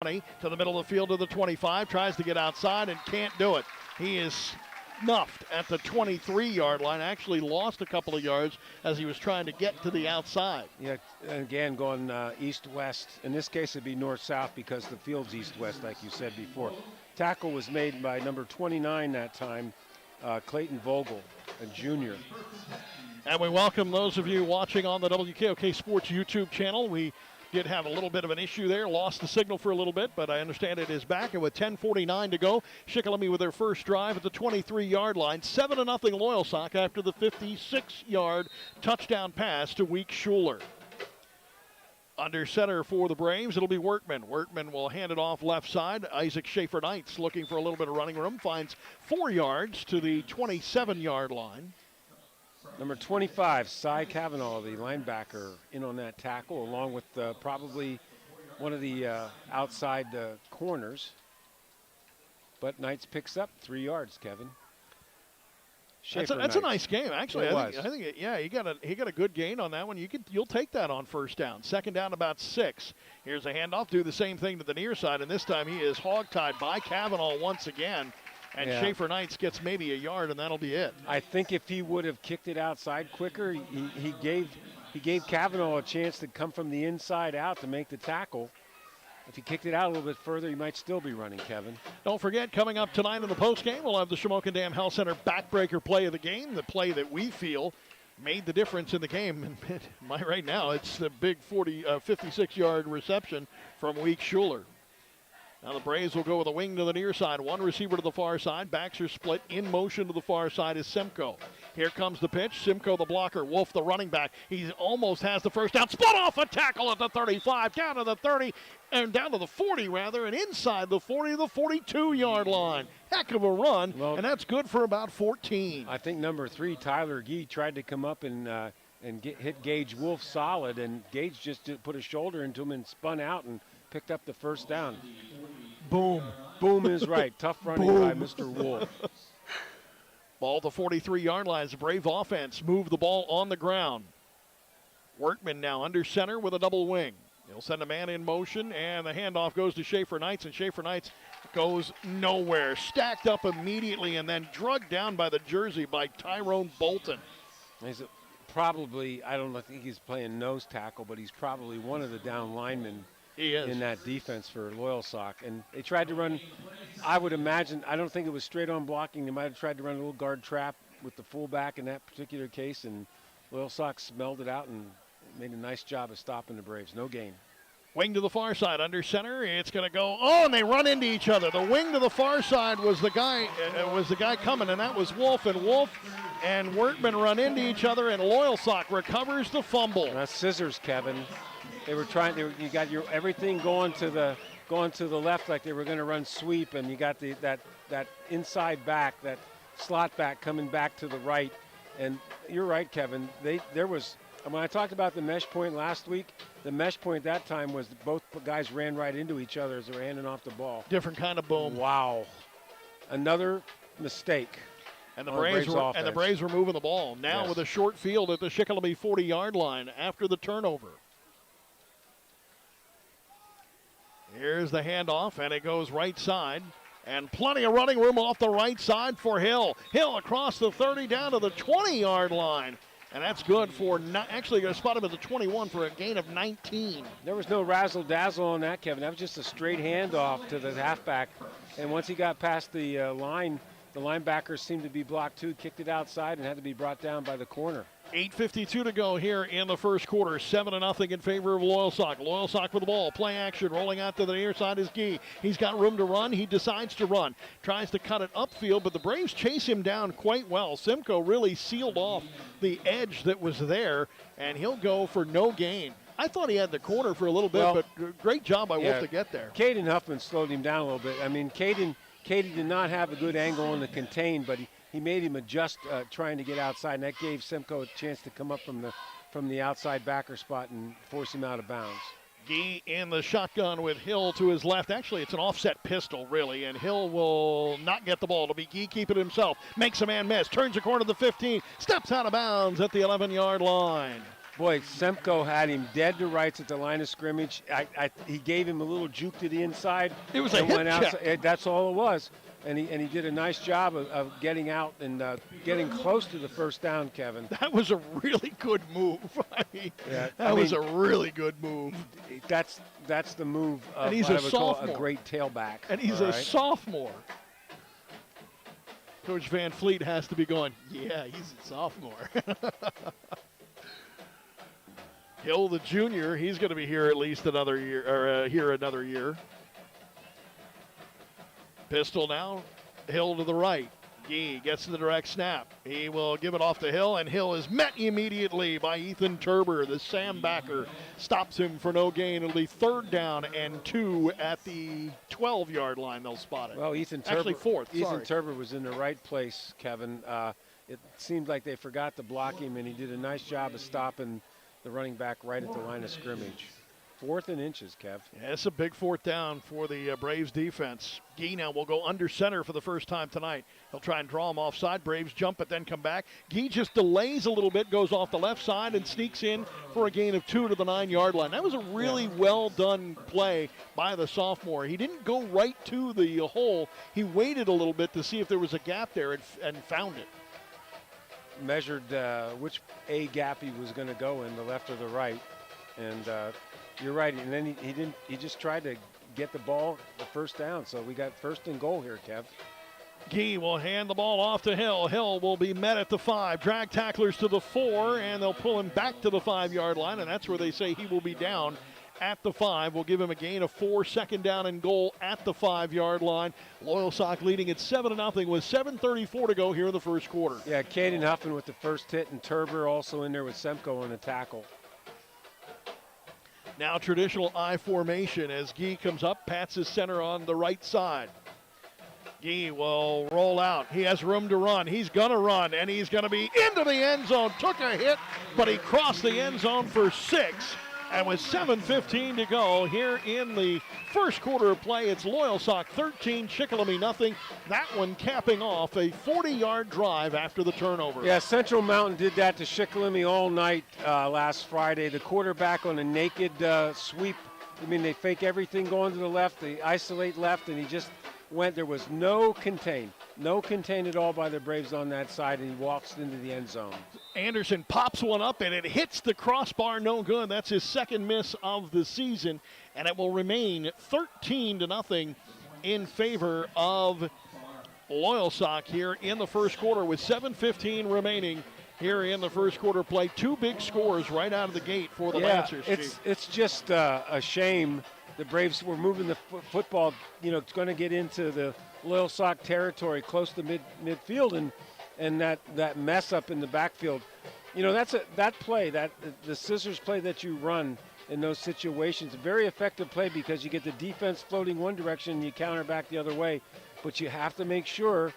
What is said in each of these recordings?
20 to the middle of the field to the 25, tries to get outside and can't do it. He is snuffed at the 23-yard line, actually lost a couple of yards as he was trying to get to the outside. Yeah, again, going east-west. In this case, it'd be north-south because the field's east-west, like you said before. Tackle was made by number 29 that time, Clayton Vogel, a junior. And we welcome those of you watching on the WKOK Sports YouTube channel. We did have a little bit of an issue there, lost the signal for a little bit, but I understand it is back. And with 10:49 to go, Shikellamy with their first drive at the 23-yard line. 7-0 Loyalsock after the 56-yard touchdown pass to Week Schuler. Under center for the Braves, it'll be Workman. Workman will hand it off left side. Isaac Schaefer-Knights looking for a little bit of running room, finds 4 yards to the 27-yard line. Number 25, Cy Cavanaugh, the linebacker, in on that tackle, along with probably one of the outside corners. But Knights picks up 3 yards, Kevin. That's a nice game, actually. I think he got a good gain on that one. You'll take that on first down. Second down, about 6. Here's a handoff. Do the same thing to the near side, and this time he is hogtied by Cavanaugh once again. And Schaefer-Knights gets maybe a yard, and that'll be it. I think if he would have kicked it outside quicker, he gave Cavanaugh a chance to come from the inside out to make the tackle. If he kicked it out a little bit further, he might still be running, Kevin. Don't forget, coming up tonight in the postgame, we'll have the Shamokin Dam Health Center backbreaker play of the game, the play that we feel made the difference in the game. And right now, it's the big 56-yard reception from Week Schuler. Now the Braves will go with a wing to the near side. One receiver to the far side. Backs are split. In motion to the far side is Simcoe. Here comes the pitch. Simcoe the blocker. Wolf the running back. He almost has the first down. Split off a tackle at the 35. Down to the 30. And down to the 40 rather. And inside the 40 to the 42-yard line. Heck of a run. Well, and that's good for about 14. I think number 3, Tyler Gee, tried to come up and hit Gage Wolf solid. And Gage just put a shoulder into him and spun out and picked up the first down. Boom. Boom is right. Tough running by Mr. Wolf. Ball to 43-yard line. The Brave offense move the ball on the ground. Workman now under center with a double wing. He'll send a man in motion, and the handoff goes to Schaefer-Knights, and Schaefer-Knights goes nowhere. Stacked up immediately and then drugged down by the jersey by Tyrone Bolton. He's probably, I don't think he's playing nose tackle, but he's probably one of the down linemen. He is. In that defense for Loyalsock. And they tried to run, I would imagine, I don't think it was straight on blocking. They might have tried to run a little guard trap with the fullback in that particular case, and Loyalsock smelled it out and made a nice job of stopping the Braves. No gain. Wing to the far side, under center. It's going to go. Oh, and they run into each other. The wing to the far side was the guy coming, and that was Wolf. And Wolf and Workman run into each other, and Loyalsock recovers the fumble. And that's scissors, Kevin. They were trying. You got your everything going to the left like they were going to run sweep, and you got that inside back, that slot back coming back to the right. And you're right, Kevin. There was, when I talked about the mesh point last week, the mesh point that time was both guys ran right into each other as they were handing off the ball. Different kind of boom. Wow, another mistake. And the Braves were moving the ball now with a short field at the Shikellamy 40-yard line after the turnover. Here's the handoff, and it goes right side. And plenty of running room off the right side for Hill. Hill across the 30 down to the 20-yard line. And that's good for, actually going to spot him at the 21 for a gain of 19. There was no razzle-dazzle on that, Kevin. That was just a straight handoff to the halfback. And once he got past the line, the linebackers seemed to be blocked too, kicked it outside, and had to be brought down by the corner. 8:52 to go here in the first quarter. 7-0 in favor of Loyalsock. Loyalsock with the ball. Play action. Rolling out to the near side is Gee. He's got room to run. He decides to run. Tries to cut it upfield, but the Braves chase him down quite well. Simcoe really sealed off the edge that was there, and he'll go for no gain. I thought he had the corner for a little bit, but great job by Wolf to get there. Caden Huffman slowed him down a little bit. I mean, Caden did not have a good angle on the contain, but he made him adjust trying to get outside, and that gave Simcoe a chance to come up from the outside backer spot and force him out of bounds. Gee in the shotgun with Hill to his left. Actually, it's an offset pistol, really, and Hill will not get the ball. It'll be Gee keep it himself. Makes a man miss. Turns the corner to the 15. Steps out of bounds at the 11-yard line. Boy, Semko had him dead to rights at the line of scrimmage. He gave him a little juke to the inside. It was a hip check. That's all it was. And he did a nice job of getting out and getting close to the first down, Kevin. That was a really good move. That was a really good move. That's the move of and he's what a I would call sophomore. a great tailback. And he's a sophomore. Coach Van Fleet has to be going, yeah, he's a sophomore. Hill, the junior, he's going to be here at least another year, or here another year. Pistol now, Hill to the right. Gee gets the direct snap. He will give it off to Hill, and Hill is met immediately by Ethan Turber. The Sam backer stops him for no gain. It'll be 3rd down and 2 at the 12-yard line. They'll spot it. Well, actually 4th. Ethan Turber was in the right place, Kevin. It seemed like they forgot to block him, and he did a nice job of stopping the running back right at the line of scrimmage. 4th and inches, Kev. Yeah, it's a big 4th down for the Braves defense. Gee now will go under center for the first time tonight. He'll try and draw him offside. Braves jump but then come back. Gee just delays a little bit, goes off the left side and sneaks in for a gain of 2 to the 9-yard line. That was a really well done play by the sophomore. He didn't go right to the hole. He waited a little bit to see if there was a gap there and found it. Measured which A gap he was going to go in, the left or the right. And you're right, and then he just tried to get the ball the first down. So we got 1st and goal here, Kev. Gee will hand the ball off to Hill. Hill will be met at the 5. Drag tacklers to the 4, and they'll pull him back to the 5-yard line, and that's where they say he will be down at the 5. We'll give him a gain of 4, 2nd down and goal at the 5-yard line. Loyalsock leading at 7-0 with 7:34 to go here in the first quarter. Yeah, Caden Huffman with the first hit, and Turber also in there with Semko on the tackle. Now traditional I formation as Gee comes up, pats his center on the right side. Gee will roll out. He has room to run. He's going to run, and he's going to be into the end zone. Took a hit, but he crossed the end zone for 6. And with 7:15 to go here in the first quarter of play, it's Loyalsock 13, Shikellamy nothing. That one capping off a 40-yard drive after the turnover. Yeah, Central Mountain did that to Shikellamy all night last Friday. The quarterback on a naked sweep. I mean, they fake everything going to the left. They isolate left, and he just went. There was no contain at all by the Braves on that side, and he walks into the end zone. Anderson pops one up, and it hits the crossbar, no good. That's his 2nd miss of the season, and it will remain 13-0 in favor of Loyalsock here in the first quarter with 7:15 remaining here in the first quarter play. 2 big scores right out of the gate for the Lancers. It's just a shame. The Braves were moving the football, it's going to get into the Loyalsock territory close to midfield, and that mess up in the backfield. That play, the scissors play that you run in those situations, a very effective play because you get the defense floating one direction and you counter back the other way. But you have to make sure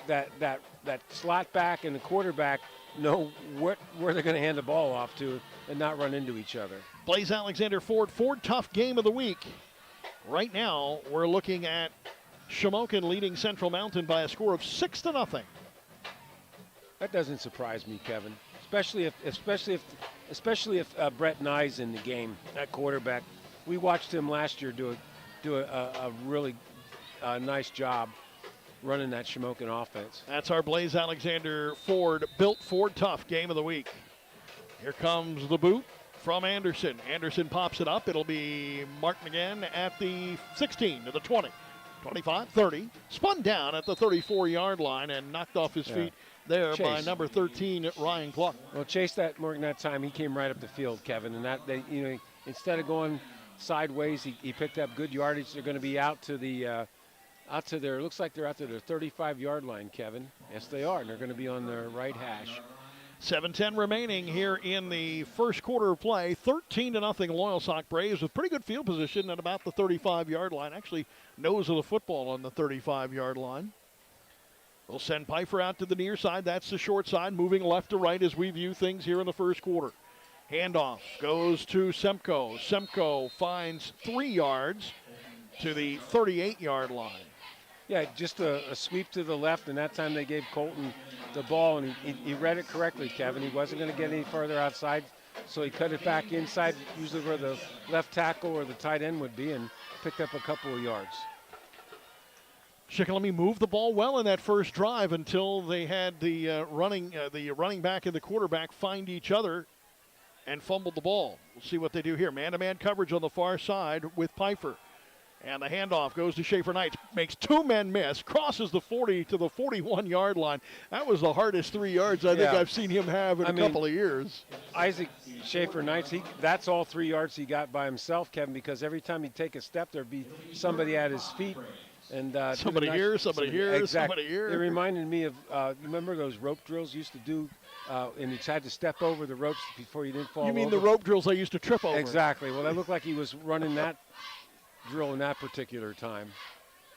that slot back and the quarterback know where they're going to hand the ball off to and not run into each other. Blaze Alexander Ford tough game of the week. Right now, we're looking at Shamokin leading Central Mountain by a score of 6-0. That doesn't surprise me, Kevin. Especially if Brett Nye's in the game at quarterback. We watched him last year do a really nice job running that Shamokin offense. That's our Blaze Alexander Ford tough game of the week. Here comes the boot from Anderson. Anderson pops it up. It'll be Martin again at the 16 to the 20. 25, 30, spun down at the 34-yard line and knocked off his feet there by number 13, Ryan Clark. Well, Chase that time, he came right up the field, Kevin, and instead of going sideways, he picked up good yardage. They're going to be out to their, looks like they're out to their 35-yard line, Kevin. Yes, they are, and they're going to be on their right hash. 7:10 remaining here in the first quarter of play. 13-0 Loyalsock Braves with pretty good field position at about the 35-yard line. Actually, nose of the football on the 35-yard line. We'll send Pfeiffer out to the near side. That's the short side, moving left to right as we view things here in the first quarter. Handoff goes to Semko. Semko finds 3 yards to the 38-yard line. Yeah, just a sweep to the left, and that time they gave Colton the ball, and he read it correctly, Kevin. He wasn't going to get any further outside. So he cut it back inside, usually where the left tackle or the tight end would be, and picked up a couple of yards. Shikellamy moved the ball well in that first drive until they had the running back and the quarterback find each other and fumbled the ball. We'll see what they do here. Man-to-man coverage on the far side with Pfeiffer. And the handoff goes to Schaefer Knights. Makes 2 men miss. Crosses the 40 to the 41-yard line. That was the hardest 3 yards I think I've seen him have in a couple of years. Isaac Schaefer Knights, that's all 3 yards he got by himself, Kevin, because every time he'd take a step, there'd be somebody at his feet. And somebody here, somebody here, exactly. somebody here. It reminded me of, remember those rope drills you used to do, and you had to step over the ropes before you didn't fall over? You mean the rope drills I used to trip over? Exactly. Well, that looked like he was running that drill in that particular time.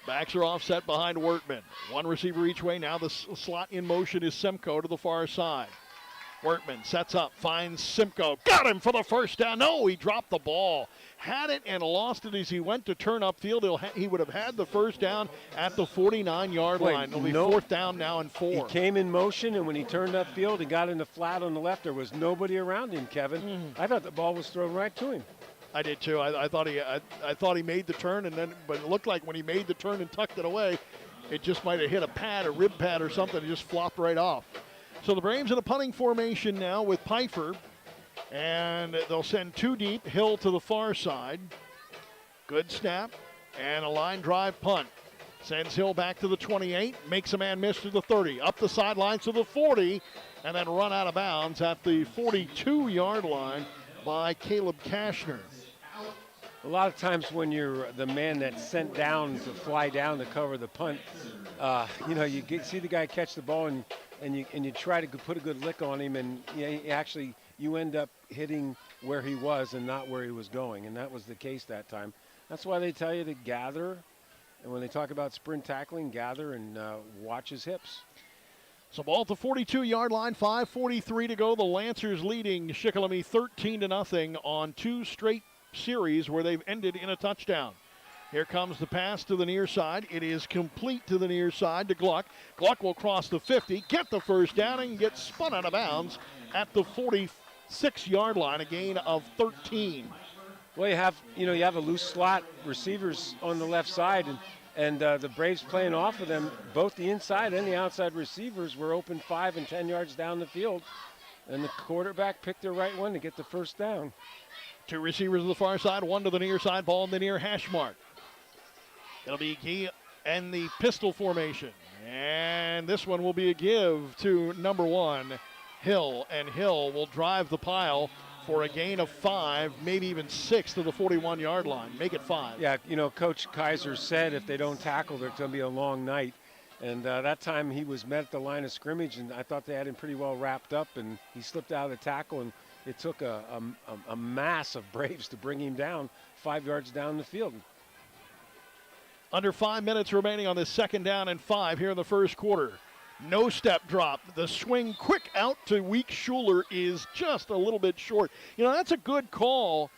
Backs are offset behind Wertman. 1 receiver each way. Now the slot in motion is Simcoe to the far side. Wertman sets up, finds Simcoe. Got him for the first down. No, he dropped the ball. Had it and lost it as he went to turn upfield. He would have had the first down at the 49-yard line. It'll be 4th down now and 4. He came in motion, and when he turned upfield and got in the flat on the left, there was nobody around him, Kevin. I thought the ball was thrown right to him. I did too. I thought he made the turn, but it looked like when he made the turn and tucked it away, it just might have hit a rib pad or something, and just flopped right off. So the Braves in a punting formation now with Pfeiffer, and they'll send 2 deep, Hill to the far side. Good snap, and a line drive punt. Sends Hill back to the 28, makes a man miss to the 30, up the sidelines to the 40, and then run out of bounds at the 42-yard line by Caleb Kashner. A lot of times when you're the man that's sent down to fly down to cover the punt, you see the guy catch the ball and you try to put a good lick on him, and you end up hitting where he was and not where he was going, and that was the case that time. That's why they tell you to gather, and when they talk about sprint tackling, gather and watch his hips. So ball at the 42-yard line, 5:43 to go. The Lancers leading Shikellamy 13-0 on 2 straight series where they've ended in a touchdown. Here comes the pass to the near side. It is complete to the near side to Gluck. Gluck will cross the 50, get the first down, and get spun out of bounds at the 46-yard line, a gain of 13. Well, you have a loose slot receivers on the left side, and the Braves playing off of them. Both the inside and the outside receivers were open 5 and 10 yards down the field, and the quarterback picked the right one to get the first down. 2 receivers to the far side, 1 to the near side, ball in the near hash mark. It'll be key and the pistol formation. And this one will be a give to number 1, Hill. And Hill will drive the pile for a gain of 5, maybe even 6 to the 41-yard line. Make it 5. Yeah, Coach Kaiser said if they don't tackle, there's going to be a long night. And that time he was met at the line of scrimmage, and I thought they had him pretty well wrapped up, and he slipped out of the tackle, and it took a mass of Braves to bring him down 5 yards down the field. Under 5 minutes remaining on this 2nd down and 5 here in the first quarter. No step drop. The swing quick out to Week Schuler is just a little bit short. That's a good call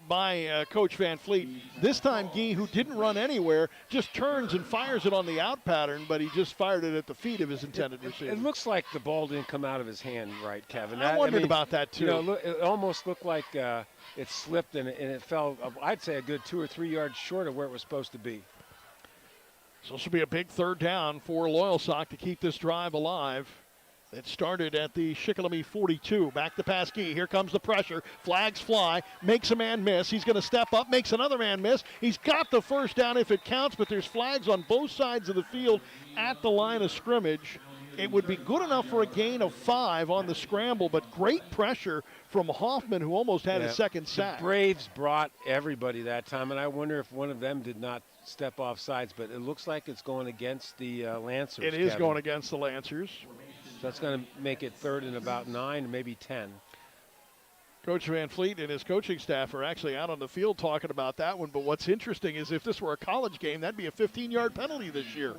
by Coach Van Fleet. This time, Guy, who didn't run anywhere, just turns and fires it on the out pattern, but he just fired it at the feet of his intended receiver. It looks like the ball didn't come out of his hand right, Kevin. I wondered about that, too. It almost looked like it slipped and it fell, I'd say, a good 2 or 3 yards short of where it was supposed to be. So this will be a big 3rd down for Loyalsock to keep this drive alive. It started at the Shikellamy 42. Back to Pasquis. Here comes the pressure. Flags fly. Makes a man miss. He's going to step up. Makes another man miss. He's got the first down if it counts, but there's flags on both sides of the field at the line of scrimmage. It would be good enough for a gain of 5 on the scramble, but great pressure from Hoffman, who almost had a second sack. The Braves brought everybody that time, and I wonder if one of them did not step off sides, but it looks like it's going against the Lancers. It is going against the Lancers. So that's going to make it 3rd and about 9, maybe 10. Coach Van Fleet and his coaching staff are actually out on the field talking about that one, but what's interesting is if this were a college game, that'd be a 15-yard penalty this year.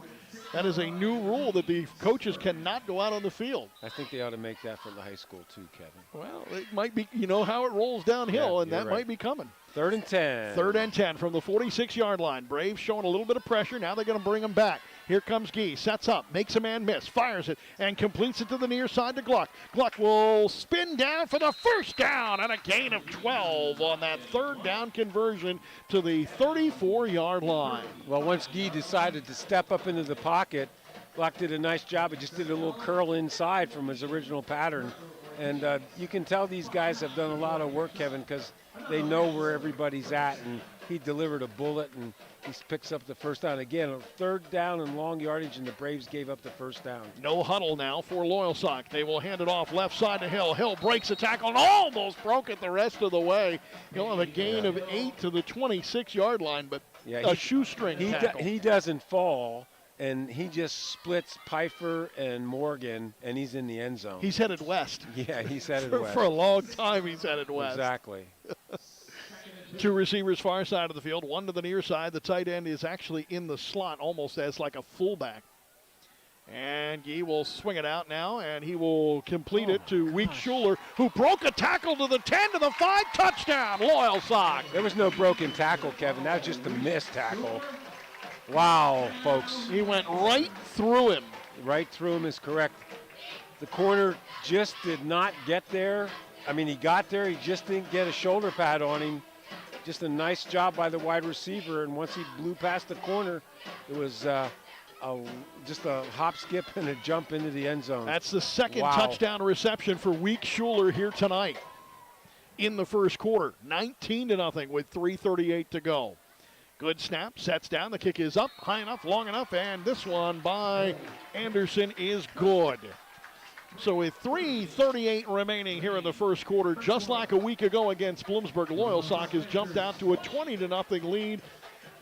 That is a new rule that the coaches cannot go out on the field. I think they ought to make that for the high school too, Kevin. Well, it might be, how it rolls downhill, and that right. might be coming. 3rd and 10. 3rd and 10 from the 46-yard line. Braves showing a little bit of pressure. Now they're going to bring him back. Here comes Gee. Sets up. Makes a man miss. Fires it. And completes it to the near side to Gluck. Gluck will spin down for the first down. And a gain of 12 on that 3rd down conversion to the 34-yard line. Well, once Gee decided to step up into the pocket, Gluck did a nice job. He just did a little curl inside from his original pattern. And you can tell these guys have done a lot of work, Kevin, because they know where everybody's at, and he delivered a bullet, and he picks up the first down. Again, a 3rd down and long yardage, and the Braves gave up the first down. No huddle now for Loyalsock. They will hand it off left side to Hill. Hill breaks a tackle and almost broke it the rest of the way. He'll have a gain of 8 to the 26-yard line, but a shoestring tackle. He doesn't fall, and he just splits Pfeiffer and Morgan, and he's in the end zone. He's headed west. Yeah, he's headed west. For a long time, he's headed west. Exactly. 2 receivers far side of the field, 1 to the near side. The tight end is actually in the slot almost as like a fullback. And Gee will swing it out now, and he will complete it to Week Schuler, who broke a tackle to the 10 to the 5, touchdown, Loyalsock. There was no broken tackle, Kevin. That was just a missed tackle. Wow, folks. He went right through him. Right through him is correct. The corner just did not get there. I mean, he got there. He just didn't get a shoulder pad on him. Just a nice job by the wide receiver. And once he blew past the corner, it was just a hop, skip, and a jump into the end zone. That's the 2nd touchdown reception for Week Schuler here tonight in the first quarter. 19-0 with 3:38 to go. Good snap, sets down, the kick is up, high enough, long enough, and this one by Anderson is good. So with 3:38 remaining here in the first quarter, just like a week ago against Bloomsburg, Loyalsock has jumped out to a 20-0 lead.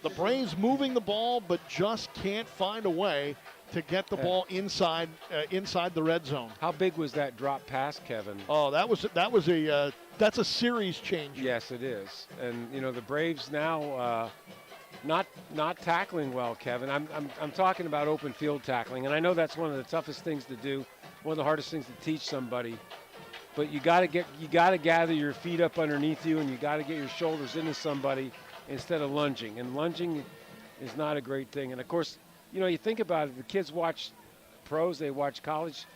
The Braves moving the ball, but just can't find a way to get the ball inside the red zone. How big was that drop pass, Kevin? Oh, that's a series change. Yes, it is. And you know the Braves now not tackling well, Kevin. I'm talking about open field tackling, and I know that's one of the toughest things to do, one of the hardest things to teach somebody. But you got to gather your feet up underneath you, and you got to get your shoulders into somebody instead of lunging. And lunging is not a great thing. And of course, you know, you think about it, the kids watch pros, they watch college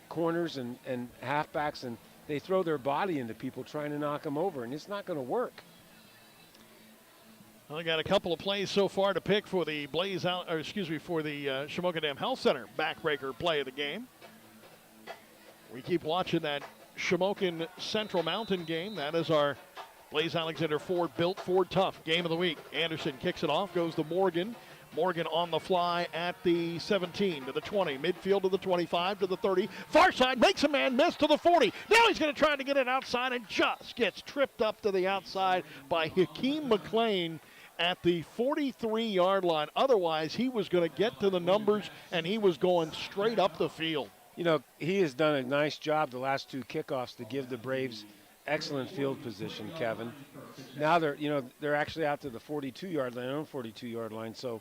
corners and halfbacks, and they throw their body into people trying to knock them over, and it's not going to work. Well, I got a couple of plays so far to pick for the for the Shamokin Dam Health Center backbreaker play of the game. We keep watching that Shamokin Central Mountain game. That is our Blaze Alexander Ford Built Ford Tough game of the week. Anderson kicks it off, goes to Morgan. Morgan on the fly at the 17 to the 20, midfield to the 25 to the 30. Far side makes a man miss to the 40. Now he's going to try to get it outside and just gets tripped up to the outside by Hakeem McLean at the 43-yard line. Otherwise, he was going to get to the numbers, and he was going straight up the field. You know, he has done a nice job the last 2 kickoffs to give the Braves excellent field position, Kevin. Now they're actually out to the 42-yard line, own 42-yard line. So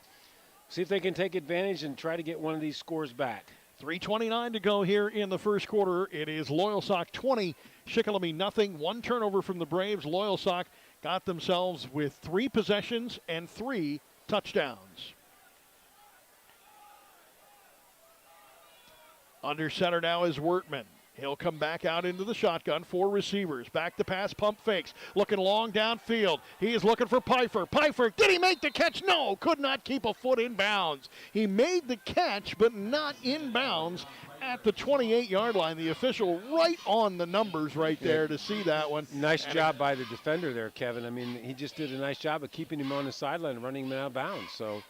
see if they can take advantage and try to get one of these scores back. 3:29 to go here in the first quarter. It is Loyalsock 20, Shikellamy nothing. 1 turnover from the Braves. Loyalsock got themselves with 3 possessions and 3 touchdowns. Under center now is Wertman. He'll come back out into the shotgun. 4 receivers. Back to pass, pump fakes. Looking long downfield. He is looking for Pfeiffer. Pfeiffer, did he make the catch? No, could not keep a foot in bounds. He made the catch, but not in bounds at the 28-yard line. The official right on the numbers right there to see that one. Nice job by the defender there, Kevin. I mean, he just did a nice job of keeping him on the sideline and running him out of bounds. So,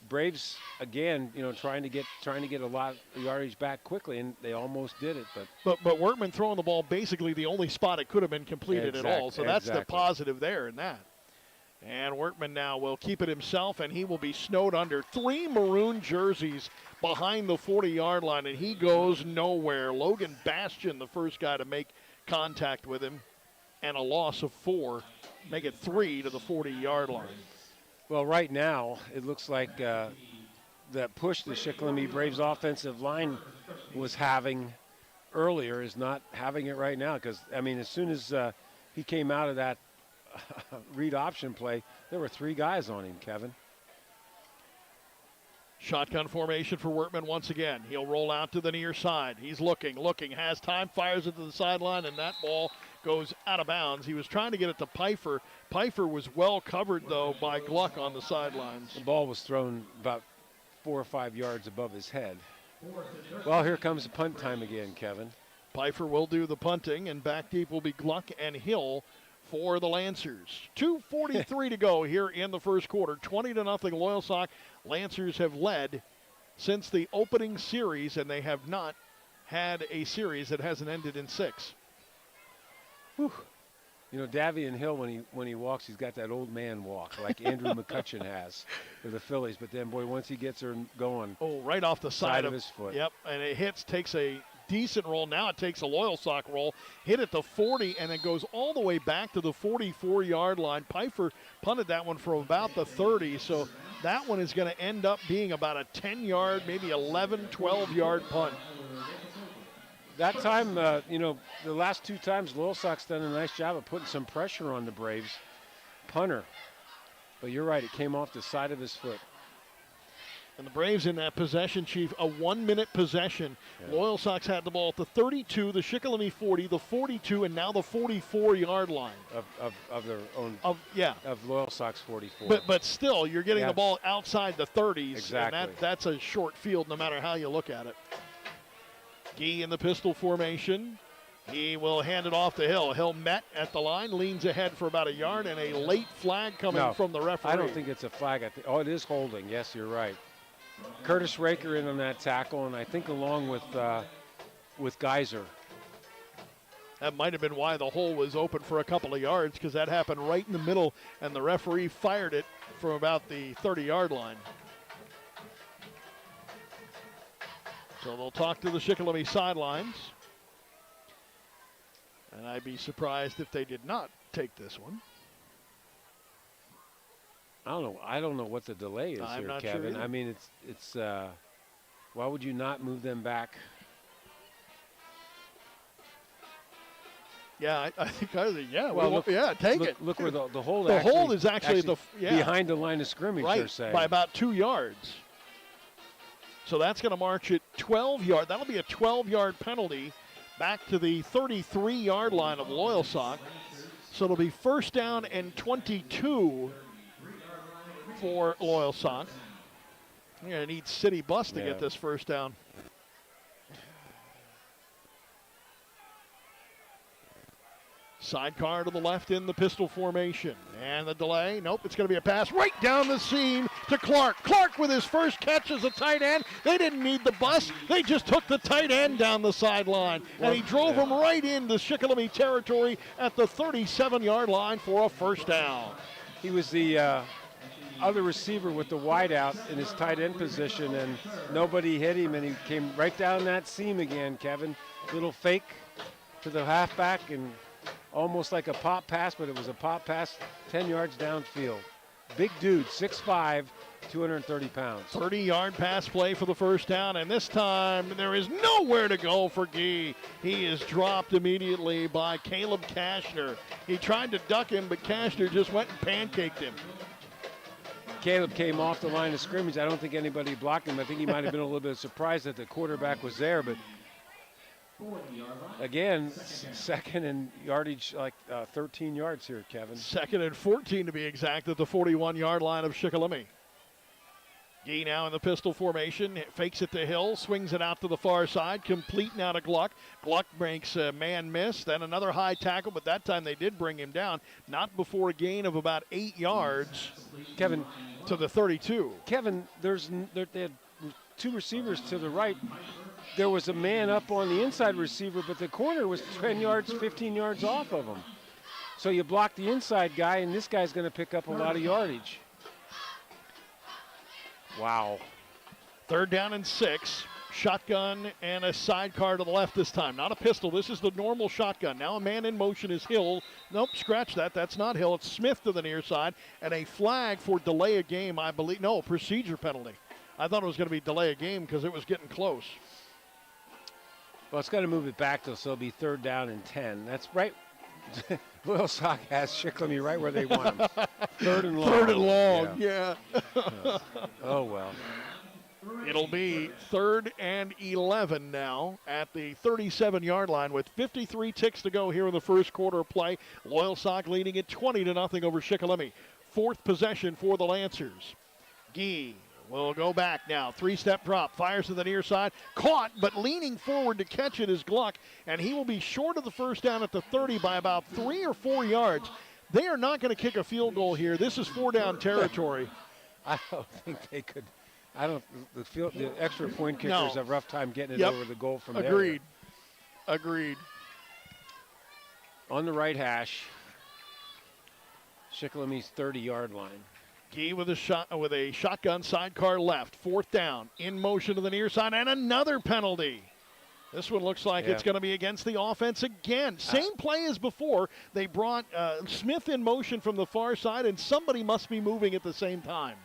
Braves again, you know, trying to get a lot of yardage back quickly, and they almost did it. But Wertman throwing the ball basically the only spot it could have been completed at all. So that's the positive there in that. And Wertman now will keep it himself, and he will be snowed under. 3 maroon jerseys behind the 40-yard line, and he goes nowhere. Logan Bastian, the first guy to make contact with him, and a loss of 4, make it 3 to the 40-yard line. Well, right now, it looks like that push the Shikellamy Braves offensive line was having earlier is not having it right now because, I mean, as soon as he came out of that read option play, there were 3 guys on him, Kevin. Shotgun formation for Wortman once again. He'll roll out to the near side. He's looking, has time, fires it to the sideline, and that ball goes out of bounds. He was trying to get it to Pfeiffer. Pfeiffer was well covered, though, by Gluck on the sidelines. The ball was thrown about 4 or 5 yards above his head. Well, here comes the punt time again, Kevin. Pfeiffer will do the punting, and back deep will be Gluck and Hill for the Lancers. 2:43 to go here in the first quarter. 20-0 Loyalsock. Lancers have led since the opening series, and they have not had a series that hasn't ended in 6. Whew. You know, Davian Hill, when he walks, he's got that old man walk like Andrew McCutcheon has for the Phillies. But then, boy, once he gets her going. Oh, right off the side of his foot. Yep, and it takes a decent roll. Now it takes a Loyalsock roll, hit at the 40, and it goes all the way back to the 44-yard line. Pfeiffer punted that one from about the 30, so that one is going to end up being about a 10-yard, maybe 11, 12-yard punt. That time, you know, the last 2 times, Loyalsock's done a nice job of putting some pressure on the Braves punter. But you're right, it came off the side of his foot. And the Braves in that possession, Chief, a 1-minute possession. Yeah. Loyalsock's had the ball at the 32, the Shikellamy 40, the 42, and now the 44-yard line. Of their own. Of Loyalsock's 44. But still, you're getting the ball outside the 30s. Exactly. And that's a short field no matter how you look at it. Gee in the pistol formation. He will hand it off to Hill. Hill met at the line, leans ahead for about a yard, and a late flag coming from the referee. I don't think it's a flag. Oh, it is holding. Yes, you're right. Curtis Raker in on that tackle, and I think along with Geyser. That might have been why the hole was open for a couple of yards, because that happened right in the middle, and the referee fired it from about the 30-yard line. So they'll talk to the Shikellamy sidelines. And I'd be surprised if they did not take this one. I don't know what the delay is here, Kevin. Sure I mean, it's why would you not move them back? Yeah, I think Well, take it. Look where the hold. The hold is actually behind the line of scrimmage. Right, they're saying by about 2 yards. So that's going to march it 12 yards. That'll be a 12-yard penalty back to the 33-yard line of Loyalsock. So it'll be first down and 22 for Loyalsock. You're going to need City Bus to get this first down. Sidecar to the left in the pistol formation. And the delay. Nope, it's going to be a pass right down the seam to Clark. Clark with his first catch as a tight end. They didn't need the bus. They just took the tight end down the sideline. And he drove him right into Shikellamy territory at the 37-yard line for a first down. He was the other receiver with the wide out in his tight end position, and nobody hit him, and he came right down that seam again, Kevin. Little fake to the halfback, and almost like a pop pass, but it was a pop pass 10 yards downfield. Big dude, 6'5", 230 pounds. 30-yard pass play for the first down, and this time there is nowhere to go for Gee. He is dropped immediately by Caleb Kashner. He tried to duck him, but Kashner just went and pancaked him. Caleb came off the line of scrimmage. I don't think anybody blocked him. I think he might have been a little bit surprised that the quarterback was there, but again, second and yardage, like 13 yards here, Kevin. Second and 14 to be exact at the 41-yard line of Shikellamy. Gee now in the pistol formation, fakes it to Hill, swings it out to the far side, complete now to Gluck. Gluck makes a man miss, then another high tackle, but that time they did bring him down, not before a gain of about 8 yards. Kevin, to the 32. Kevin, they had 2 receivers to the right. There was a man up on the inside receiver, but the corner was 10 yards, 15 yards off of him. So you block the inside guy, and this guy's going to pick up a lot of yardage. Wow. Third down and 6. Shotgun and a sidecar to the left this time. Not a pistol. This is the normal shotgun. Now a man in motion is Hill. Nope, scratch that. That's not Hill. It's Smith to the near side. And a flag for delay a game, I believe. No, procedure penalty. I thought it was going to be delay a game because it was getting close. Well, it's got to move it back, though, so it'll be third down and 10. That's right Loyalsock has Shikellamy right where they want him. Third and long. Third and long, yeah. Oh, well. It'll be 3rd and 11 now at the 37-yard line with 53 ticks to go here in the first quarter of play. Loyalsock leading it 20-0 over Shikellamy. 4th possession for the Lancers. Gee will go back now. 3-step drop. Fires to the near side. Caught, but leaning forward to catch it is Gluck. And he will be short of the first down at the 30 by about 3 or 4 yards. They are not going to kick a field goal here. This is 4-down territory. I don't think they could. The extra point kickers have a rough time getting it over the goal from there. Agreed. On the right hash, Shikellamy 30-yard line. Gee with a shotgun sidecar left. 4th down. In motion to the near side and another penalty. This one looks like it's going to be against the offense again. Same play as before. They brought Smith in motion from the far side, and somebody must be moving at the same time.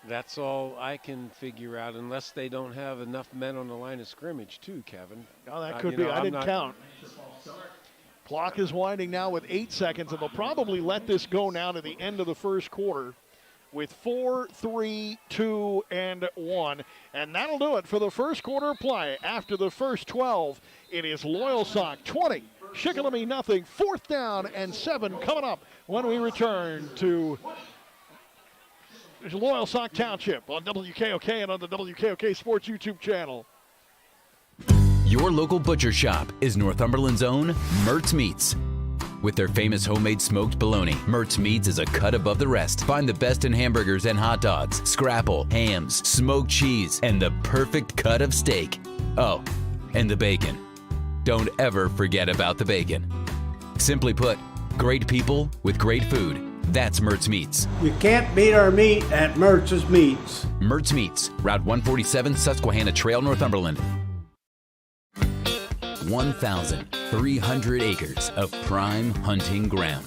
That's all I can figure out, unless they don't have enough men on the line of scrimmage, too, Kevin. Oh, that could be. I didn't count. Clock is winding now with 8 seconds, and they'll probably let this go now to the end of the first quarter with 4, 3, 2, and 1. And that'll do it for the first quarter of play. After the first 12, it is Loyalsock 20, Shikellamy nothing. 4th down and 7 coming up when we return to Loyalsock Township on WKOK and on the WKOK Sports YouTube channel. Your local butcher shop is Northumberland's own Mertz Meats. With their famous homemade smoked bologna, Mertz Meats is a cut above the rest. Find the best in hamburgers and hot dogs, scrapple, hams, smoked cheese, and the perfect cut of steak. Oh, and the bacon. Don't ever forget about the bacon. Simply put, great people with great food. That's Mertz Meats. You can't beat our meat at Mertz's Meats. Mertz Meats, Route 147, Susquehanna Trail, Northumberland. 1,300 acres of prime hunting ground.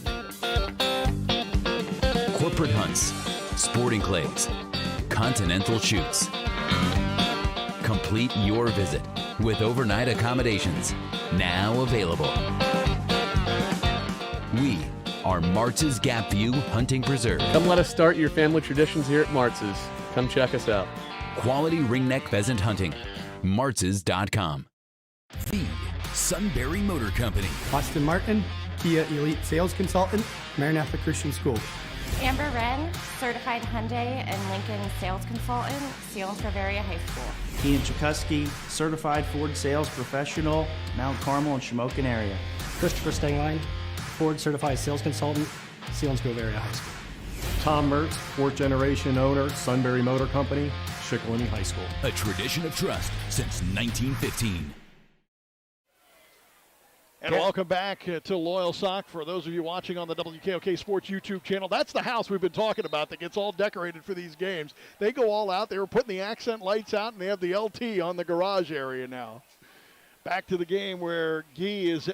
Corporate hunts, sporting clays, continental shoots. Complete your visit with overnight accommodations now available. We are Martz's Gap View Hunting Preserve. Come let us start your family traditions here at Martz's. Come check us out. Quality ringneck pheasant hunting. Martz's.com. The Sunbury Motor Company. Austin Martin, Kia Elite Sales Consultant, Maranatha Christian School. Amber Wren, Certified Hyundai and Lincoln Sales Consultant, Selinsgrove Area High School. Ian Chikuski, Certified Ford Sales Professional, Mount Carmel and Shamokin area. Christopher Stengline, Ford Certified Sales Consultant, Selinsgrove Area High School. Tom Mertz, 4th generation owner, Sunbury Motor Company, Shikellamy High School. A tradition of trust since 1915. And welcome back to Loyalsock. For those of you watching on the WKOK Sports YouTube channel, that's the house we've been talking about that gets all decorated for these games. They go all out. They were putting the accent lights out, and they have the LT on the garage area now. Back to the game where Guy is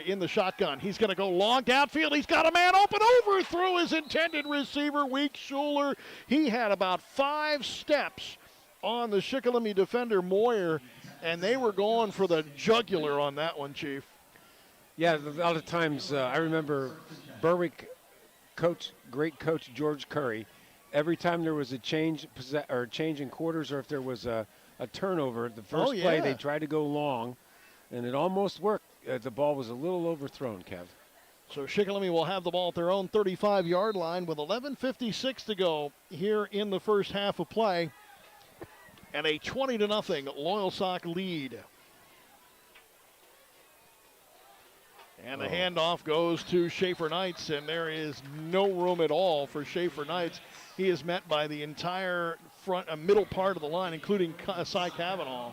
in the shotgun. He's going to go long downfield. He's got a man open, overthrew his intended receiver, Week Schuler. He had about 5 steps on the Shikellamy defender, Moyer, and they were going for the jugular on that one, Chief. Yeah, a lot of times I remember Berwick great coach George Curry. Every time there was a change in quarters, or if there was a turnover, the first play they tried to go long, and it almost worked. The ball was a little overthrown, Kev. So Shikellamy will have the ball at their own 35-yard line with 11:56 to go here in the first half of play, and a 20-0 Loyalsock lead. And the handoff goes to Schaefer Knights, and there is no room at all for Schaefer Knights. He is met by the entire middle part of the line, including Cy Cavanaugh.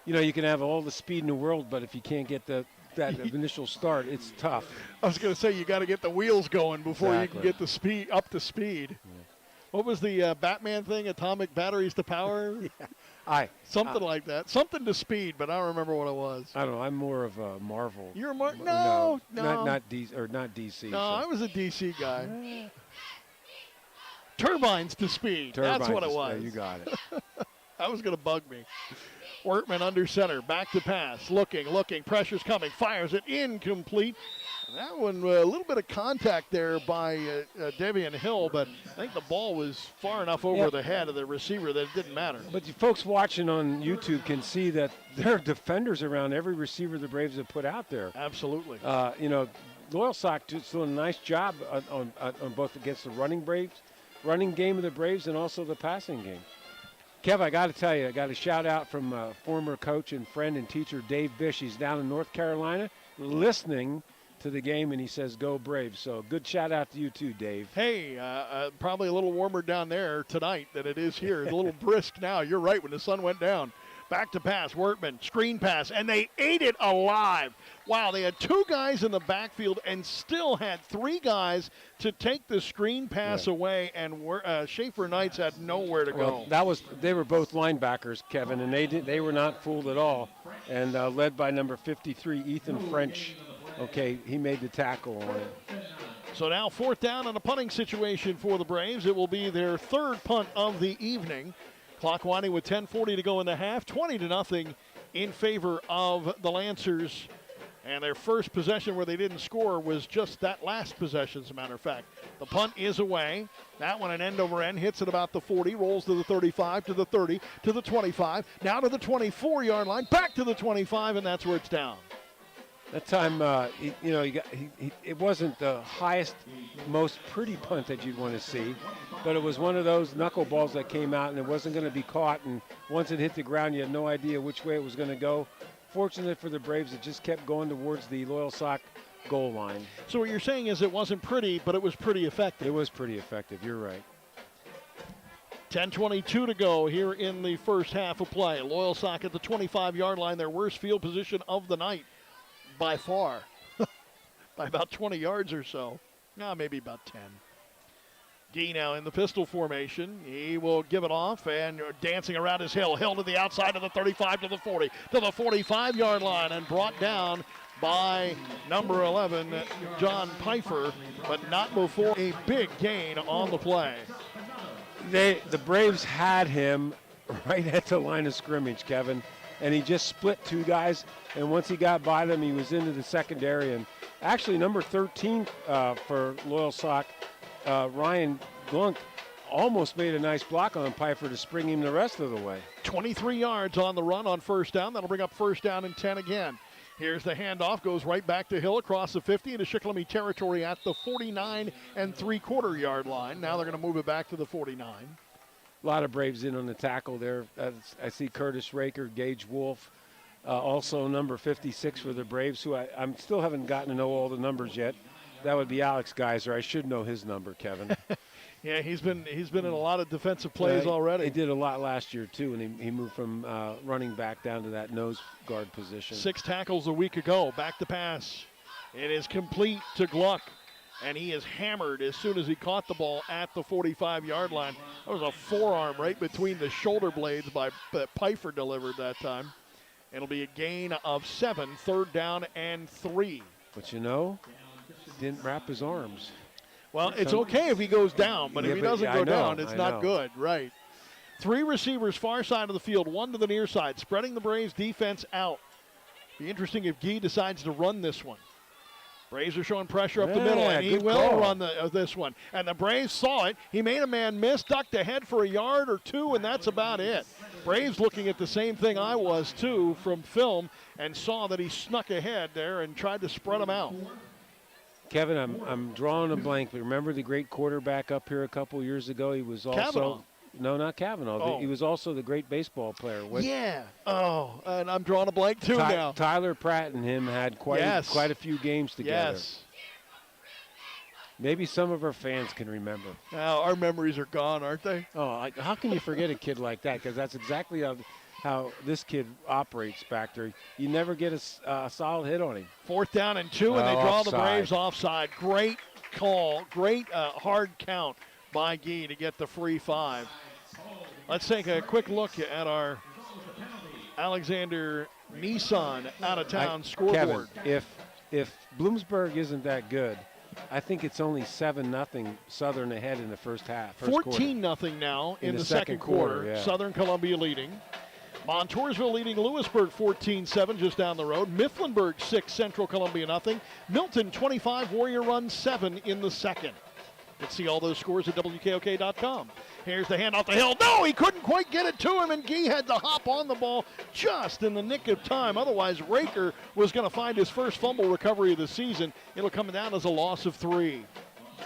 You know, you can have all the speed in the world, but if you can't get that initial start, it's tough. I was going to say, you got to get the wheels going before you can get the speed up to speed. Yeah. What was the Batman thing? Atomic batteries to power? Something like that. Something to speed, but I don't remember what it was. I don't know. I'm more of a Marvel. You're more no. Not DC. No, I was a DC guy. Turbines to speed. That's what it was. You got it. That was going to bug me. Workman under center, back to pass, looking, pressure's coming, fires it incomplete. That one, a little bit of contact there by Devian Hill, but I think the ball was far enough over the head of the receiver that it didn't matter. But you folks watching on YouTube can see that there are defenders around every receiver the Braves have put out there. Absolutely. Loyalsock just doing a nice job on both against the running game of the Braves and also the passing game. Kev, I got to tell you, I got a shout out from former coach and friend and teacher Dave Bish. He's down in North Carolina listening to the game, and he says, go Braves. So good shout out to you too, Dave. Hey, probably a little warmer down there tonight than it is here. It's a little brisk now. You're right, when the sun went down. Back to pass, Workman, screen pass, and they ate it alive. Wow, they had 2 guys in the backfield and still had 3 guys to take the screen pass away, and Schaefer Knights had nowhere to go. They were both linebackers, Kevin, and they were not fooled at all. And led by number 53, Ethan French. Okay, he made the tackle on it. So now 4th down on a punting situation for the Braves. It will be their 3rd punt of the evening. Clock winding with 10:40 to go in the half. 20-0 in favor of the Lancers. And their first possession where they didn't score was just that last possession, as a matter of fact. The punt is away. That one an end over end, hits at about the 40, rolls to the 35, to the 30, to the 25, now to the 24-yard line, back to the 25, and that's where it's down. That time, it wasn't the highest, most pretty punt that you'd want to see, but it was one of those knuckleballs that came out, and it wasn't going to be caught. And once it hit the ground, you had no idea which way it was going to go. Fortunately for the Braves, it just kept going towards the Loyalsock goal line. So what you're saying is it wasn't pretty, but it was pretty effective. It was pretty effective. You're right. 10:22 to go here in the first half of play. Loyalsock at the 25-yard line, their worst field position of the night. By far, by about 20 yards or so. No, maybe about 10. D now in the pistol formation. He will give it off and dancing around his Hill. Hill to the outside of the 35 to the 40 to the 45-yard line and brought down by number 11, John Pfeiffer, but not before a big gain on the play. The Braves had him right at the line of scrimmage, Kevin, and he just split 2 guys, and once he got by them, he was into the secondary. And actually, number 13 for Loyalsock, Ryan Glunk, almost made a nice block on Pfeiffer to spring him the rest of the way. 23 yards on the run on first down. That'll bring up first down and 10 again. Here's the handoff, goes right back to Hill across the 50 into Shikellamy territory at the 49 3/4 yard line. Now they're going to move it back to the 49. A lot of Braves in on the tackle there. I see Curtis Raker, Gage Wolf, also number 56 for the Braves, who I still haven't gotten to know all the numbers yet. That would be Alex Geiser. I should know his number, Kevin. Yeah, he's been in a lot of defensive plays already. He did a lot last year too, and he moved from running back down to that nose guard position. 6 tackles a week ago. Back to pass. It is complete to Gluck. And he is hammered as soon as he caught the ball at the 45-yard line. That was a forearm right between the shoulder blades that Pfeiffer delivered that time. It'll be a gain of 7, 3rd down and 3. But didn't wrap his arms. Well, it's okay if he goes down, but if he doesn't go down, it's not good, right? 3 receivers far side of the field, 1 to the near side, spreading the Braves defense out. Be interesting if Guy decides to run this one. Braves are showing pressure up the middle, and he will run this one. And the Braves saw it. He made a man miss, ducked ahead for a yard or 2, and that's about it. Braves looking at the same thing I was, too, from film, and saw that he snuck ahead there and tried to spread him out. Kevin, I'm drawing a blank, but remember the great quarterback up here a couple years ago? He was also Kavanaugh. No, not Kavanaugh. Oh. He was also the great baseball player. Yeah. Oh, and I'm drawing a blank too now. Tyler Pratt and him had quite a few games together. Yes. Maybe some of our fans can remember. Now, our memories are gone, aren't they? Oh, how can you forget a kid like that? Because that's exactly how this kid operates back there. You never get a solid hit on him. 4th down and 2, and they draw offside. the Braves offside. Great call. Great hard count by Guy to get the free 5. Let's take a quick look at our Alexander Nissan out-of-town scoreboard. Kevin, if Bloomsburg isn't that good, I think it's only 7-0 Southern ahead in the first half. 14-0 now in the second quarter. Yeah. Southern Columbia leading. Montoursville leading Lewisburg 14-7 just down the road. Mifflinburg 6, Central Columbia nothing. Milton 25, Warrior Run 7 in the second. You can see all those scores at WKOK.com. Here's the handoff to Hill. No, he couldn't quite get it to him, and Gee had to hop on the ball just in the nick of time. Otherwise, Raker was going to find his first fumble recovery of the season. It'll come down as a loss of 3.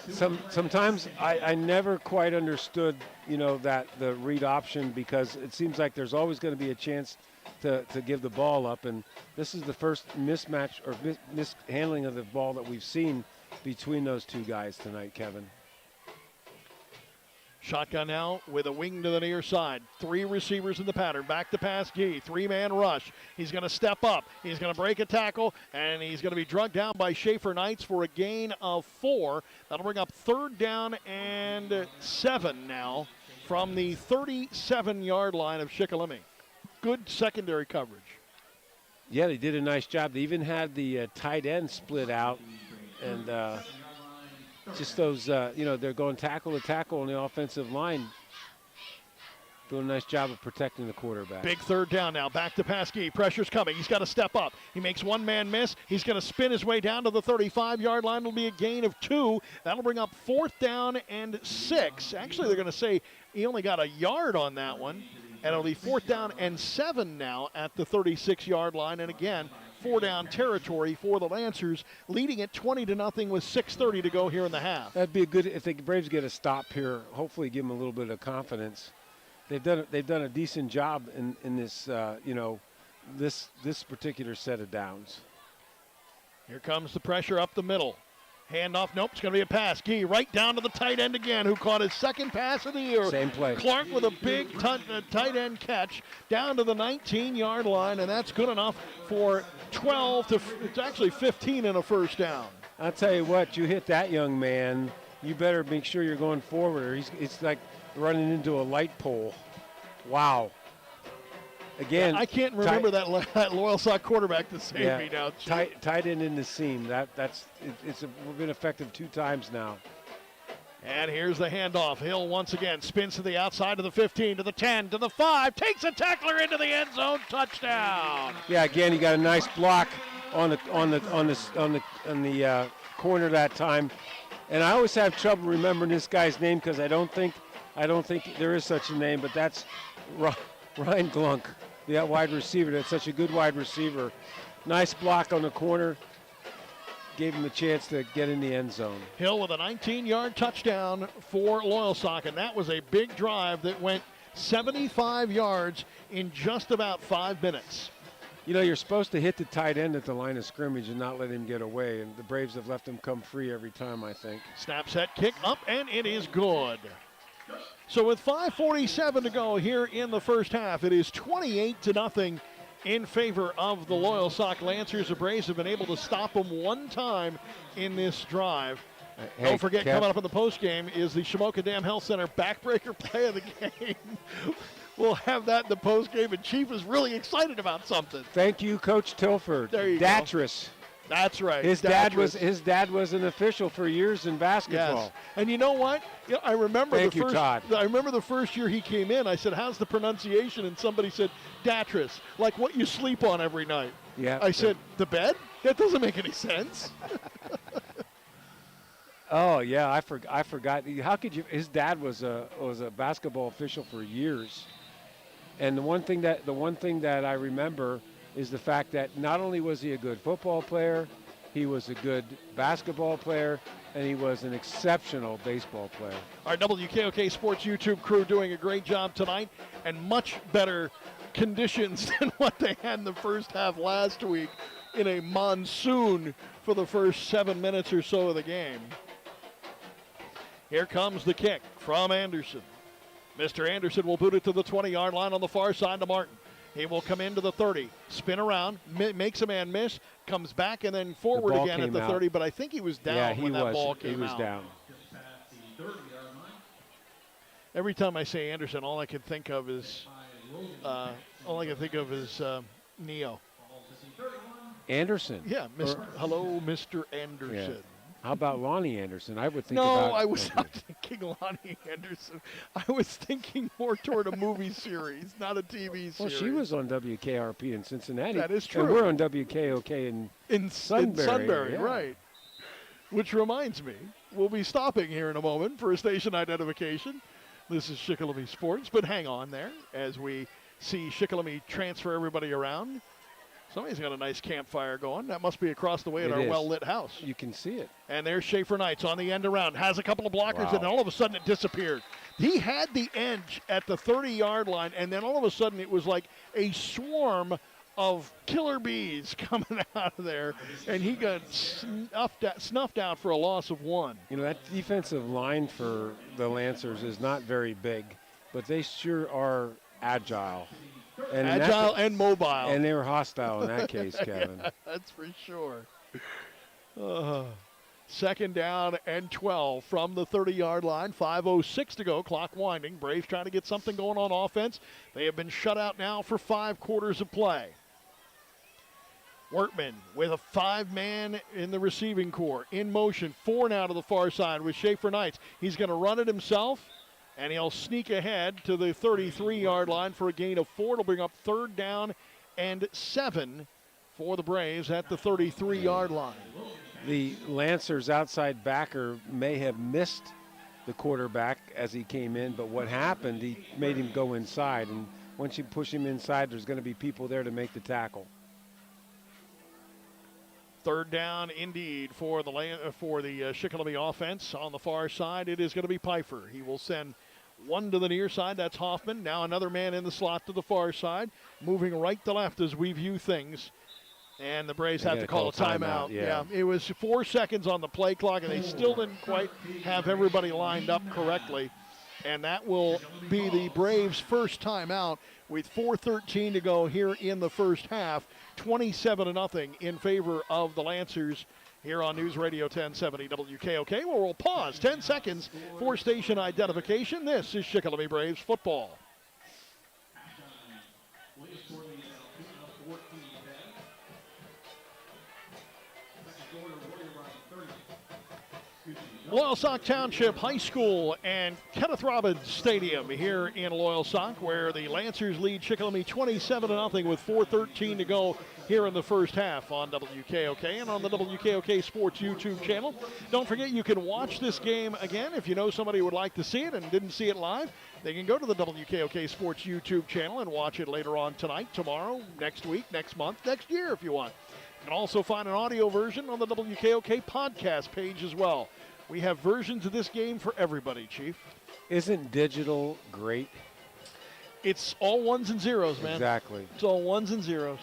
Sometimes I never quite understood, that the read option, because it seems like there's always going to be a chance to give the ball up, and this is the first mismatch or mishandling of the ball that we've seen between those two guys tonight, Kevin. Shotgun now with a wing to the near side. 3 receivers in the pattern. Back to pass Gee. 3-man rush. He's going to step up. He's going to break a tackle, and he's going to be drugged down by Schaefer Knights for a gain of 4. That'll bring up 3rd down and 7 now from the 37-yard line of Shikellamy. Good secondary coverage. Yeah, they did a nice job. They even had the tight end split out, and just those, they're going tackle to tackle on the offensive line. Doing a nice job of protecting the quarterback. Big 3rd down now. Back to Paskey. Pressure's coming. He's got to step up. He makes 1-man miss. He's going to spin his way down to the 35-yard line. It'll be a gain of 2. That'll bring up 4th down and 6. Actually, they're going to say he only got a yard on that one. And it'll be 4th down and 7 now at the 36-yard line. And again, 4-down territory for the Lancers, leading it 20-0 with 6:30 to go here in the half. That'd be a good if the Braves get a stop here. Hopefully, give them a little bit of confidence. They've done a decent job in this this particular set of downs. Here comes the pressure up the middle. Handoff, nope, it's going to be a pass. Gee right down to the tight end again, who caught his 2nd pass of the year. Same play. Clark with a big tight end catch down to the 19-yard line, and that's good enough for it's actually 15 and a 1st down. I'll tell you what, you hit that young man, you better make sure you're going forward. It's like running into a light pole. Wow. Again, I can't remember that Loyalsock quarterback to save me now. Tight end in the seam. It's been effective 2 times now. And here's the handoff. Hill once again spins to the outside of the 15, to the 10, to the 5, takes a tackler into the end zone, touchdown. Yeah, again, he got a nice block on the corner that time. And I always have trouble remembering this guy's name because I don't think there is such a name, but that's Ryan Glunk, the wide receiver. That's such a good wide receiver. Nice block on the corner. Gave him a chance to get in the end zone. Hill with a 19-yard touchdown for Loyalsock, and that was a big drive that went 75 yards in just about 5 minutes. You're supposed to hit the tight end at the line of scrimmage and not let him get away, and the Braves have left him come free every time, I think. Snap, set, kick up, and it is good. So with 5:47 to go here in the first half, it is 28-0 in favor of the Loyalsock Lancers. The Braves have been able to stop them 1 time in this drive. Don't forget, coming up in the postgame is the Shamokin Dam Health Center backbreaker play of the game. We'll have that in the postgame, and Chief is really excited about something. Thank you, Coach Tilford. There you Datris. Go. That's right. His dad was an official for years in basketball. Yes. And you know what? I remember Todd. I remember the first year he came in. I said, "How's the pronunciation?" And somebody said, "Datris," like what you sleep on every night. Yeah. I said, "The bed? That doesn't make any sense." Oh yeah, I forgot. How could you? His dad was a basketball official for years, and the one thing that I remember is the fact that not only was he a good football player, he was a good basketball player, and he was an exceptional baseball player. Our WKOK Sports YouTube crew doing a great job tonight, and much better conditions than what they had in the first half last week in a monsoon for the first 7 minutes or so of the game. Here comes the kick from Anderson. Mr. Anderson will boot it to the 20-yard line on the far side to Martin. He will come into the 30, spin around, makes a man miss, comes back and then forward again at the 30, but I think he was down when that ball came out. He was down. Every time I say Anderson, all I can think of is Neo. Anderson? Yeah, hello, Mr. Anderson. Yeah. How about Lonnie Anderson? I would think No, about I was not thinking Lonnie Anderson. I was thinking more toward a movie series, not a TV series. Well, she was on WKRP in Cincinnati. That is true. And we're on WKOK in Sunbury, yeah. Right. Which reminds me, we'll be stopping here in a moment for a station identification. This is Shikellamy Sports, but hang on there as we see Shikellamy transfer everybody around. Somebody's got a nice campfire going. That must be across the way at our well-lit house. You can see it. And there's Schaefer Knights on the end around. Has a couple of blockers, and all of a sudden it disappeared. He had the edge at the 30-yard line, and then all of a sudden it was like a swarm of killer bees coming out of there, and he got snuffed out for a loss of 1. You know, that defensive line for the Lancers is not very big, but they sure are agile. And agile and mobile. And they were hostile in that case, Kevin. Yeah, that's for sure. Second down and 12 from the 30-yard line. 5:06 to go, clock winding. Braves trying to get something going on offense. They have been shut out now for 5 quarters of play. Workman with a 5-man in the receiving corps. In motion, 4 now to the far side with Schaefer Knights. He's going to run it himself. And he'll sneak ahead to the 33-yard line for a gain of 4. It'll bring up 3rd down and 7 for the Braves at the 33-yard line. The Lancers outside backer may have missed the quarterback as he came in, but what happened, he made him go inside. And once you push him inside, there's going to be people there to make the tackle. 3rd down indeed for the Shikellamy offense. On the far side, it is going to be Pfeiffer. He will send one to the near side. That's Hoffman. Now another man in the slot to the far side. Moving right to left as we view things. And the Braves have to call a timeout. Yeah, it was 4 seconds on the play clock, and they still didn't quite have everybody lined up correctly. And that will be the Braves' first timeout with 4:13 to go here in the first half. 27-0 in favor of the Lancers here on News Radio 1070 WKOK, where we'll pause 10 seconds for station identification. This is Shikellamy Braves football. Loyalsock Township High School and Kenneth Robbins Stadium here in Loyalsock, where the Lancers lead Shikellamy 27-0 with 4:13 to go here in the first half on WKOK and on the WKOK Sports YouTube channel. Don't forget, you can watch this game again if you know somebody who would like to see it and didn't see it live. They can go to the WKOK Sports YouTube channel and watch it later on tonight, tomorrow, next week, next month, next year if you want. You can also find an audio version on the WKOK podcast page as well. We have versions of this game for everybody, Chief. Isn't digital great? It's all ones and zeros, man. Exactly. It's all ones and zeros.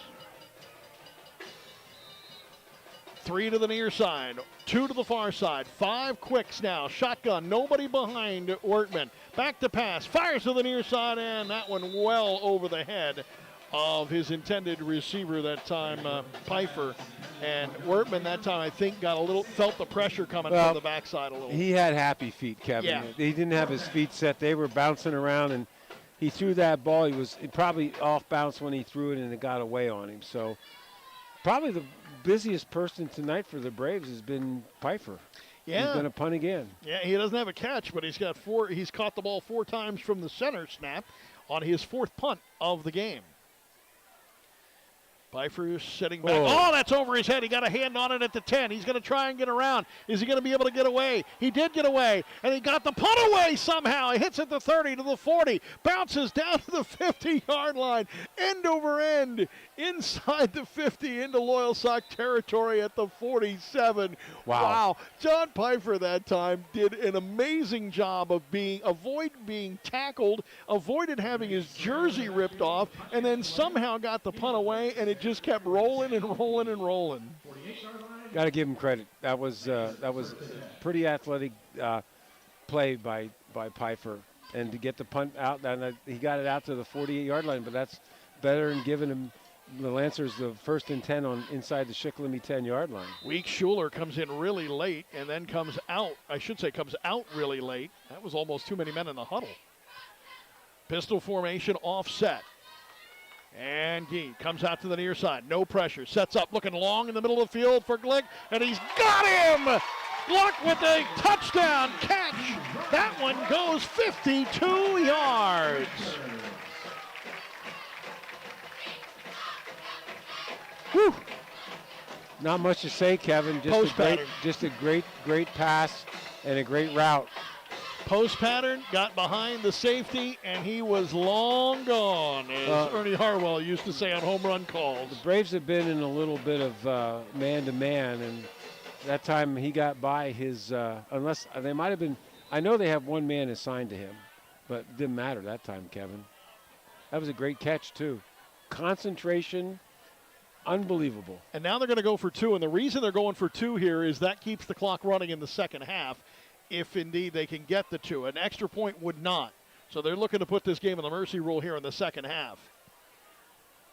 3 to the near side, 2 to the far side, 5 quicks now. Shotgun, nobody behind Workman. Back to pass, fires to the near side, and that one well over the head of his intended receiver that time, Pfeiffer. And Workman that time, I think, felt the pressure coming from the backside a little. He had happy feet, Kevin. Yeah. He didn't have his feet set. They were bouncing around, and he threw that ball. He was probably off bounce when he threw it, and it got away on him. So probably the busiest person tonight for the Braves has been Pfeiffer. Yeah. He's going to punt again. Yeah, he doesn't have a catch, but he's caught the ball 4 times from the center snap on his 4th punt of the game. Pfeiffer is sitting back. Oh, that's over his head. He got a hand on it at the 10. He's going to try and get around. Is he going to be able to get away? He did get away, and he got the punt away somehow. He hits at the 30 to the 40, bounces down to the 50-yard line, end over end, inside the 50 into Loyalsock territory at the 47. Wow. John Pfeiffer that time did an amazing job of avoid being tackled, avoided having his jersey ripped off, and then somehow got the punt away, and it just kept rolling and rolling and rolling. Got to give him credit. That was pretty athletic play by Pfeiffer, and to get the punt out, and he got it out to the 48-yard line. But that's better than giving him the Lancers the 1st and 10 on inside the Shikellamy 10-yard line. Week Schuler comes in really late and then comes out really late. That was almost too many men in the huddle. Pistol formation offset. And Gee comes out to the near side. No pressure. Sets up, looking long in the middle of the field for Glick. And he's got him! Gluck with a touchdown catch. That one goes 52 yards. Whew. Not much to say, Kevin. Just a great pass and a great route. Post pattern, got behind the safety, and he was long gone, as Ernie Harwell used to say on home run calls. The Braves have been in a little bit of man-to-man, and that time he got by his, unless they might have been, I know they have one man assigned to him, but it didn't matter that time, Kevin. That was a great catch, too. Concentration, unbelievable. And now they're going to go for 2, and the reason they're going for 2 here is that keeps the clock running in the second half, if indeed they can get the 2. An extra point would not. So they're looking to put this game in the mercy rule here in the second half.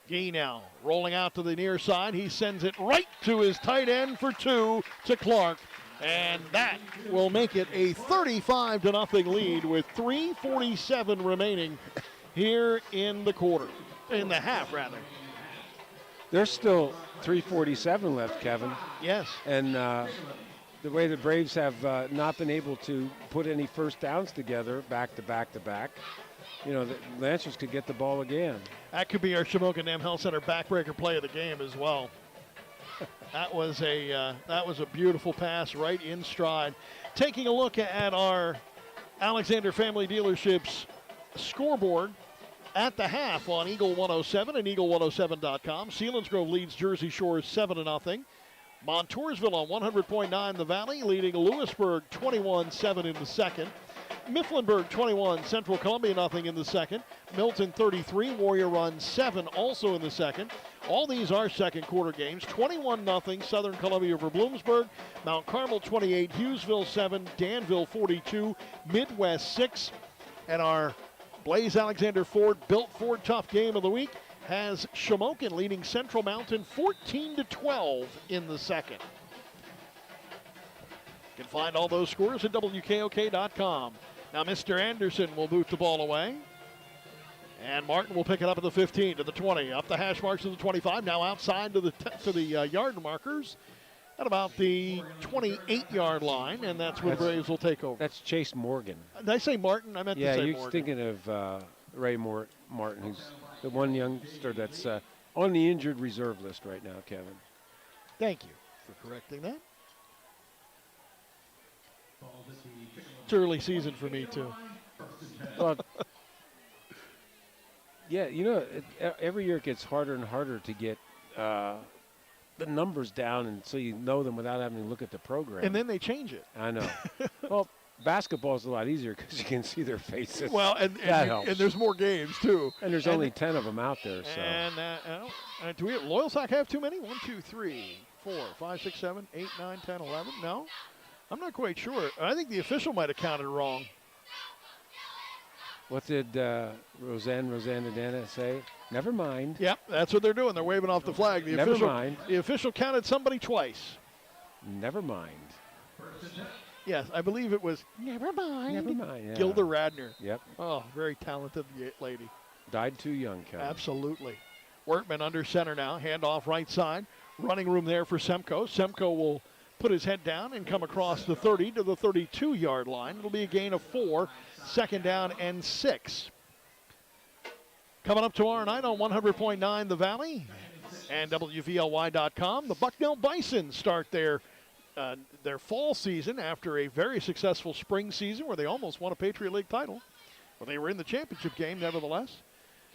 Gee now rolling out to the near side. He sends it right to his tight end for 2 to Clark. And that will make it a 35-0 lead with 3:47 remaining here in the quarter. In the half, rather. There's still 3:47 left, Kevin. Yes. And the way the Braves have not been able to put any first downs together back to back to back, the Lancers could get the ball again. That could be our Shamokin Dam Health Center backbreaker play of the game as well. That was a beautiful pass right in stride. Taking a look at our Alexander Family Dealerships scoreboard at the half on Eagle 107 and Eagle107.com. Selinsgrove leads Jersey Shore 7-0. Montoursville on 100.9 The Valley, leading Lewisburg 21-7 in the second. Mifflinburg 21, Central Columbia nothing in the second. Milton 33, Warrior Run 7 also in the second. All these are second quarter games. 21-0 Southern Columbia over Bloomsburg. Mount Carmel 28, Hughesville 7, Danville 42, Midwest 6. And our Blaze Alexander Ford Built Ford Tough Game of the Week has Shamokin leading Central Mountain 14-12 in the second. You can find all those scores at WKOK.com. Now Mr. Anderson will boot the ball away. And Martin will pick it up at the 15 to the 20, up the hash marks to the 25, now outside to the yard markers at about the 28-yard line, and that's where Braves will take over. That's Chase Morgan. Did I say Martin? I meant to say Morgan. Yeah, you're thinking of Ray Martin, who's the one youngster that's on the injured reserve list right now, Kevin. Thank you for correcting that. It's early season for me, too. Well, yeah, every year it gets harder and harder to get the numbers down, and so you know them without having to look at the program. And then they change it. I know. Well, basketball is a lot easier because you can see their faces. Well, and there's more games, too. And there's only 10 of them out there. So. And do we Loyalsock have too many? 1, 2, 3, 4, 5, 6, 7, 8, 9, 10, 11? No? I'm not quite sure. I think the official might have counted wrong. What did Rosanna Dana say? Never mind. Yep, that's what they're doing. They're waving off the flag. Never mind. The official counted somebody twice. Never mind. Yes, I believe it was never mind. Never mind. Yeah. Gilda Radner. Yep. Oh, very talented lady. Died too young, Kevin. Absolutely. Workman under center now. Handoff right side. Running room there for Semco. Semco will put his head down and come across the 30 to the 32-yard line. It'll be a gain of 4, second down and 6. Coming up tomorrow night on 100.9 The Valley and WVLY.com, the Bucknell Bison start their fall season after a very successful spring season where they almost won a Patriot League title. Well, they were in the championship game, nevertheless.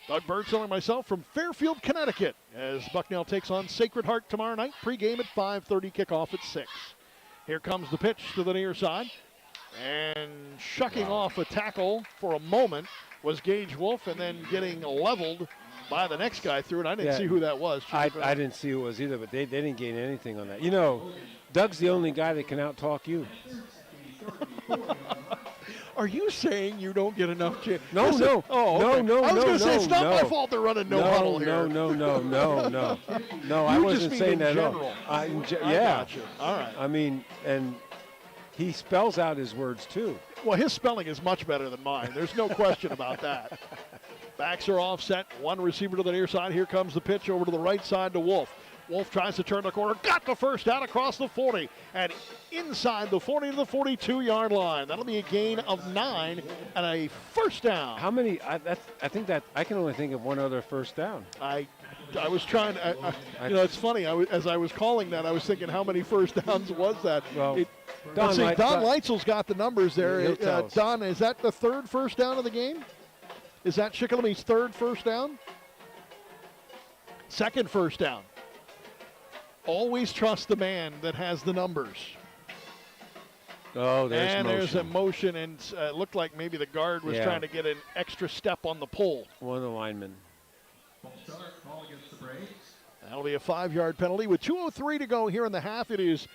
Doug Birdsell and myself from Fairfield, Connecticut, as Bucknell takes on Sacred Heart tomorrow night. Pregame at 5:30, kickoff at 6. Here comes the pitch to the near side. And shucking off a tackle for a moment was Gage Wolf, and then getting leveled by the next guy through it. I didn't see who that was. I didn't see who it was either, but they didn't gain anything on that. Doug's the only guy that can out-talk you. Are you saying you don't get enough chance? No. Oh, okay. No. I was going to say, it's not my fault they're running no huddle here. No, I wasn't saying that at all. I got you. All right. I mean, and he spells out his words, too. Well, his spelling is much better than mine. There's no question about that. Backs are offset. One receiver to the near side. Here comes the pitch over to the right side to Wolf. Wolf tries to turn the corner, got the first down across the 40, and inside the 40 to the 42-yard line. That'll be a gain of 9 and a first down. How many? I think that I can only think of one other first down. I was trying to, it's funny. As I was calling that, I was thinking, how many first downs was that? Well, Don Leitzel's got the numbers there. Don, is that the third first down of the game? Is that Shickellamy's third first down? Second first down. Always trust the man that has the numbers. Oh, there's a motion, and it looked like maybe the guard was trying to get an extra step on the pull. One of the linemen. That'll be a 5-yard penalty. With 2:03 to go here in the half, it is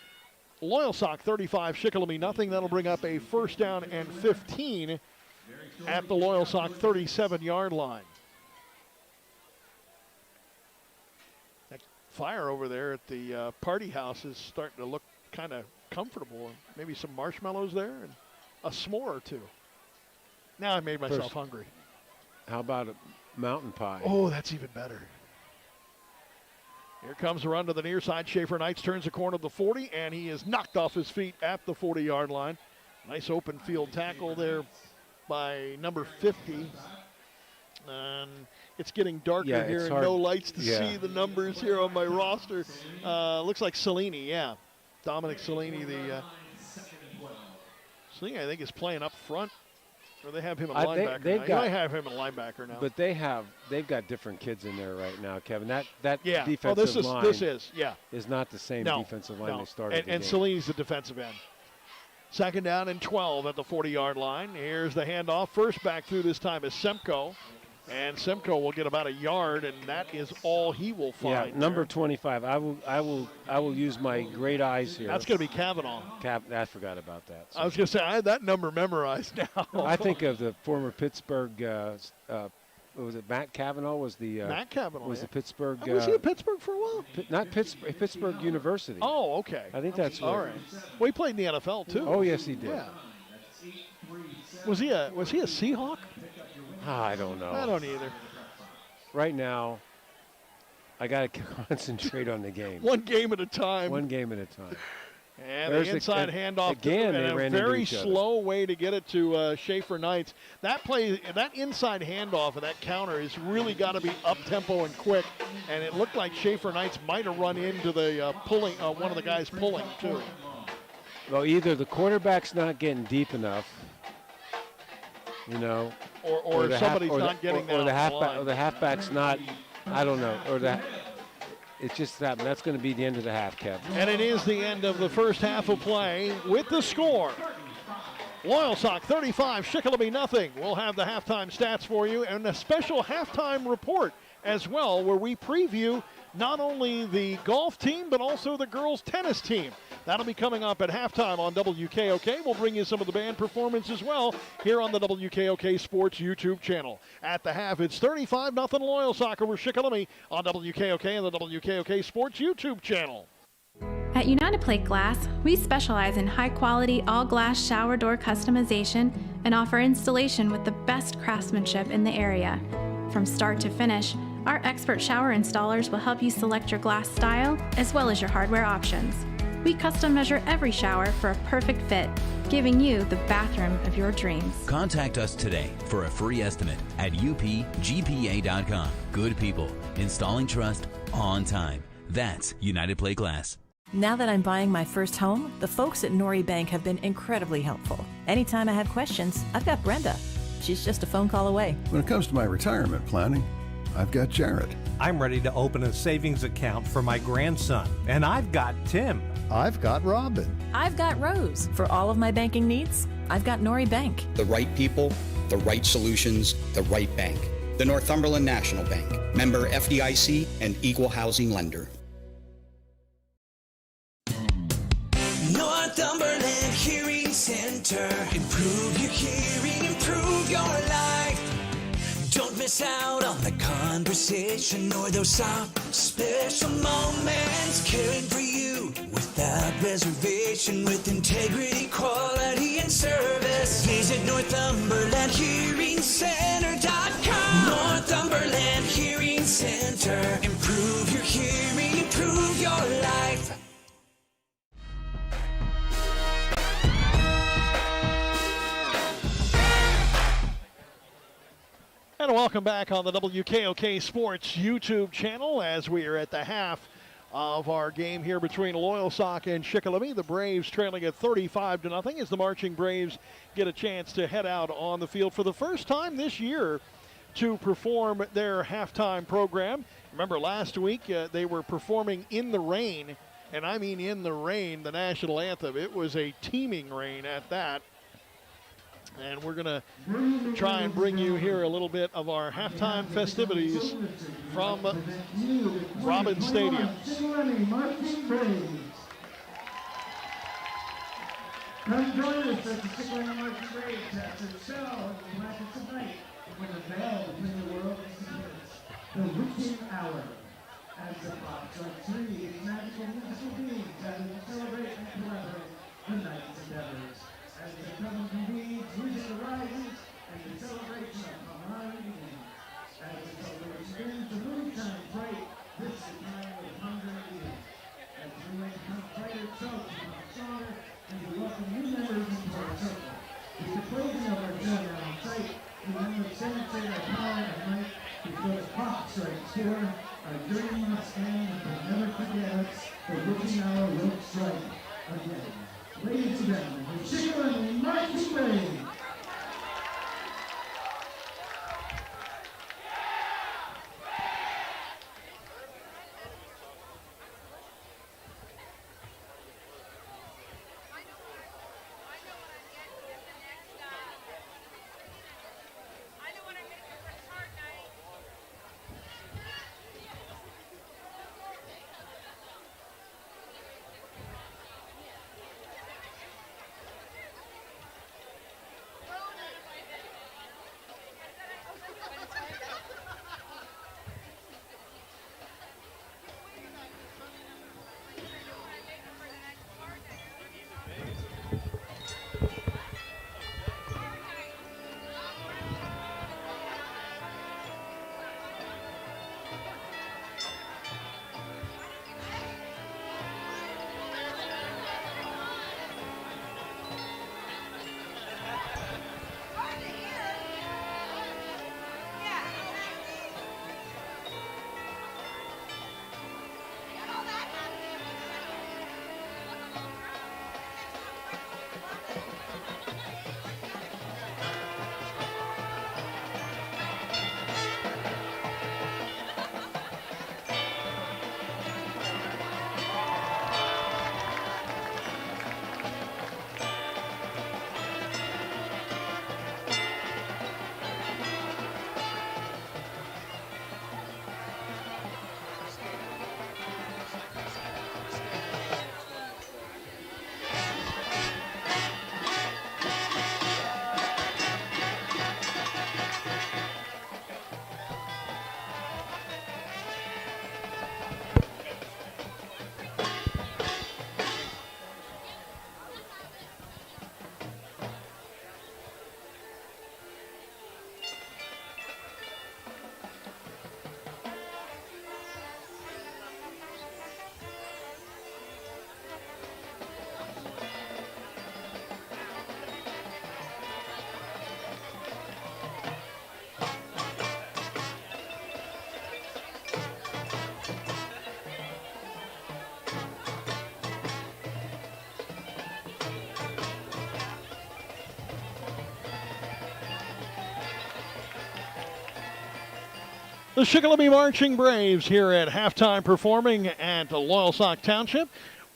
Loyalsock 35, Shikellamy nothing. That'll bring up a first down and 15 at the Loyalsock 37-yard line. That fire over there at the party house is starting to look kind of comfortable. Maybe some marshmallows there and a s'more or two. Now I made myself hungry. How about a mountain pie? Oh, that's even better. Here comes a run to the near side. Schaefer Knights turns the corner of the 40, and he is knocked off his feet at the 40-yard line. Nice open field tackle there by number 50. And it's getting darker here and no lights to see the numbers here on my roster. Looks like Cellini, Dominic Cellini, Cellini, I think, is playing up front. Or they have him at linebacker now. I have him at linebacker now. But they've got different kids in there right now, Kevin. That defensive line is not the same defensive line they started. And Cellini's the defensive end. Second down and 12 at the 40-yard line. Here's the handoff. First back through this time is Semko. And Semko will get about a yard, and that is all he will find. Yeah, number 25. I will use my great eyes here. That's going to be Kavanaugh. I forgot about that. So. I was going to say, I had that number memorized now. I think of the former Pittsburgh, was it Matt Kavanaugh was the Matt Kavanaugh was the Pittsburgh. Was he at Pittsburgh for a while? Not Pittsburgh, Pittsburgh University. Oh, okay. I think that's all right. Well, he played in the NFL too. Oh, yes, he did. Yeah. Was he a Seahawk? I don't know. I don't either. Right now, I got to concentrate on the game. One game at a time. One game at a time. And the inside handoff again, and a very slow way to get it to Schaefer Knights. That inside handoff and that counter has really got to be up-tempo and quick. And it looked like Schaefer Knights might have run into the one of the guys pulling, too. Well, either the quarterback's not getting deep enough, or somebody's not getting that, or the halfback's not. I don't know. It's just that. That's going to be the end of the half, Kev. And it is the end of the first half of play with the score. Loyalsock 35, Shikellamy nothing. We'll have the halftime stats for you and a special halftime report as well, where we preview not only the golf team but also the girls tennis team. That'll be coming up at halftime on WKOK. We'll bring you some of the band performance as well here on the WKOK Sports YouTube channel. At the half, it's 35-0 Loyalsock over Shikellamy on WKOK and the WKOK Sports YouTube channel. At United Plate Glass, we specialize in high-quality all-glass shower door customization and offer installation with the best craftsmanship in the area. From start to finish, our expert shower installers will help you select your glass style as well as your hardware options. We custom measure every shower for a perfect fit, giving you the bathroom of your dreams. Contact us today for a free estimate at upgpa.com. Good people, installing trust on time. That's United Plate Glass. Now that I'm buying my first home, the folks at Nori Bank have been incredibly helpful. Anytime I have questions, I've got Brenda. She's just a phone call away. When it comes to my retirement planning, I've got Jared. I'm ready to open a savings account for my grandson, and I've got Tim. I've got Robin. I've got Rose. For all of my banking needs, I've got Nori Bank. The right people, the right solutions, the right bank. The Northumberland National Bank. Member FDIC and equal housing lender. Northumberland Hearing Center. Improve your hearing, improve your life. Don't miss out on the conversation or those soft, special moments caring for you without reservation, with integrity, quality, and service. Visit NorthumberlandHearingCenter.com. Northumberland Hearing Center. Improve your hearing, improve And welcome back on the WKOK Sports YouTube channel as we are at the half of our game here between Loyalsock and Shikellamy. The Braves trailing at 35-0 as the Marching Braves get a chance to head out on the field for the first time this year to perform their halftime program. Remember last week they were performing in the rain, and I mean in the rain, the national anthem. It was a teeming rain at that. And we're going to try and bring you here a little bit of our halftime festivities from Robbins Stadium. Come join us at the Shikellamy Marching Braves after the show and the blankets of night when the veil between the world disappears. The witching hour. As the clock strikes 3, these magical musical beings gather to celebrate and collaborate the night's endeavors. As the come convenes, music arises, and the celebration of camaraderie begins. As the celebration begins, the moon shines bright. This is the time of hunger and eating. As we make the brighter itself to become stronger, and we welcome new members into our circle. With the closing of our journey on site, we remember to demonstrate our power and might before the clock strikes 4. Our journey must end, but never forget us. The witching hour will strike again. Ladies and gentlemen, the Shikellamy Marching Braves. The Shikellamy Marching Braves here at halftime performing at Loyalsock Township.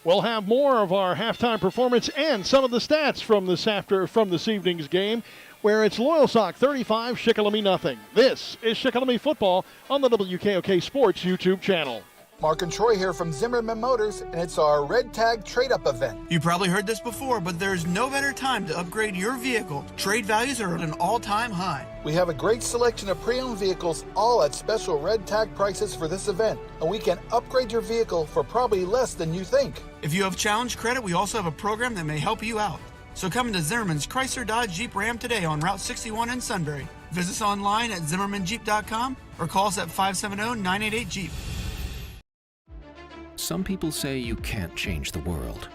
We'll have more of our halftime performance and some of the stats from this evening's game, where it's Loyalsock 35, Shikellamy nothing. This is Shikellamy football on the WKOK Sports YouTube channel. Mark and Troy here from Zimmerman Motors, and it's our Red Tag Trade-Up event. You probably heard this before, but there's no better time to upgrade your vehicle. Trade values are at an all-time high. We have a great selection of pre-owned vehicles, all at special Red Tag prices for this event, and we can upgrade your vehicle for probably less than you think. If you have challenge credit, we also have a program that may help you out. So come into Zimmerman's Chrysler Dodge Jeep Ram today on Route 61 in Sunbury. Visit us online at zimmermanjeep.com or call us at 570-988-JEEP. Some people say you can't change the world.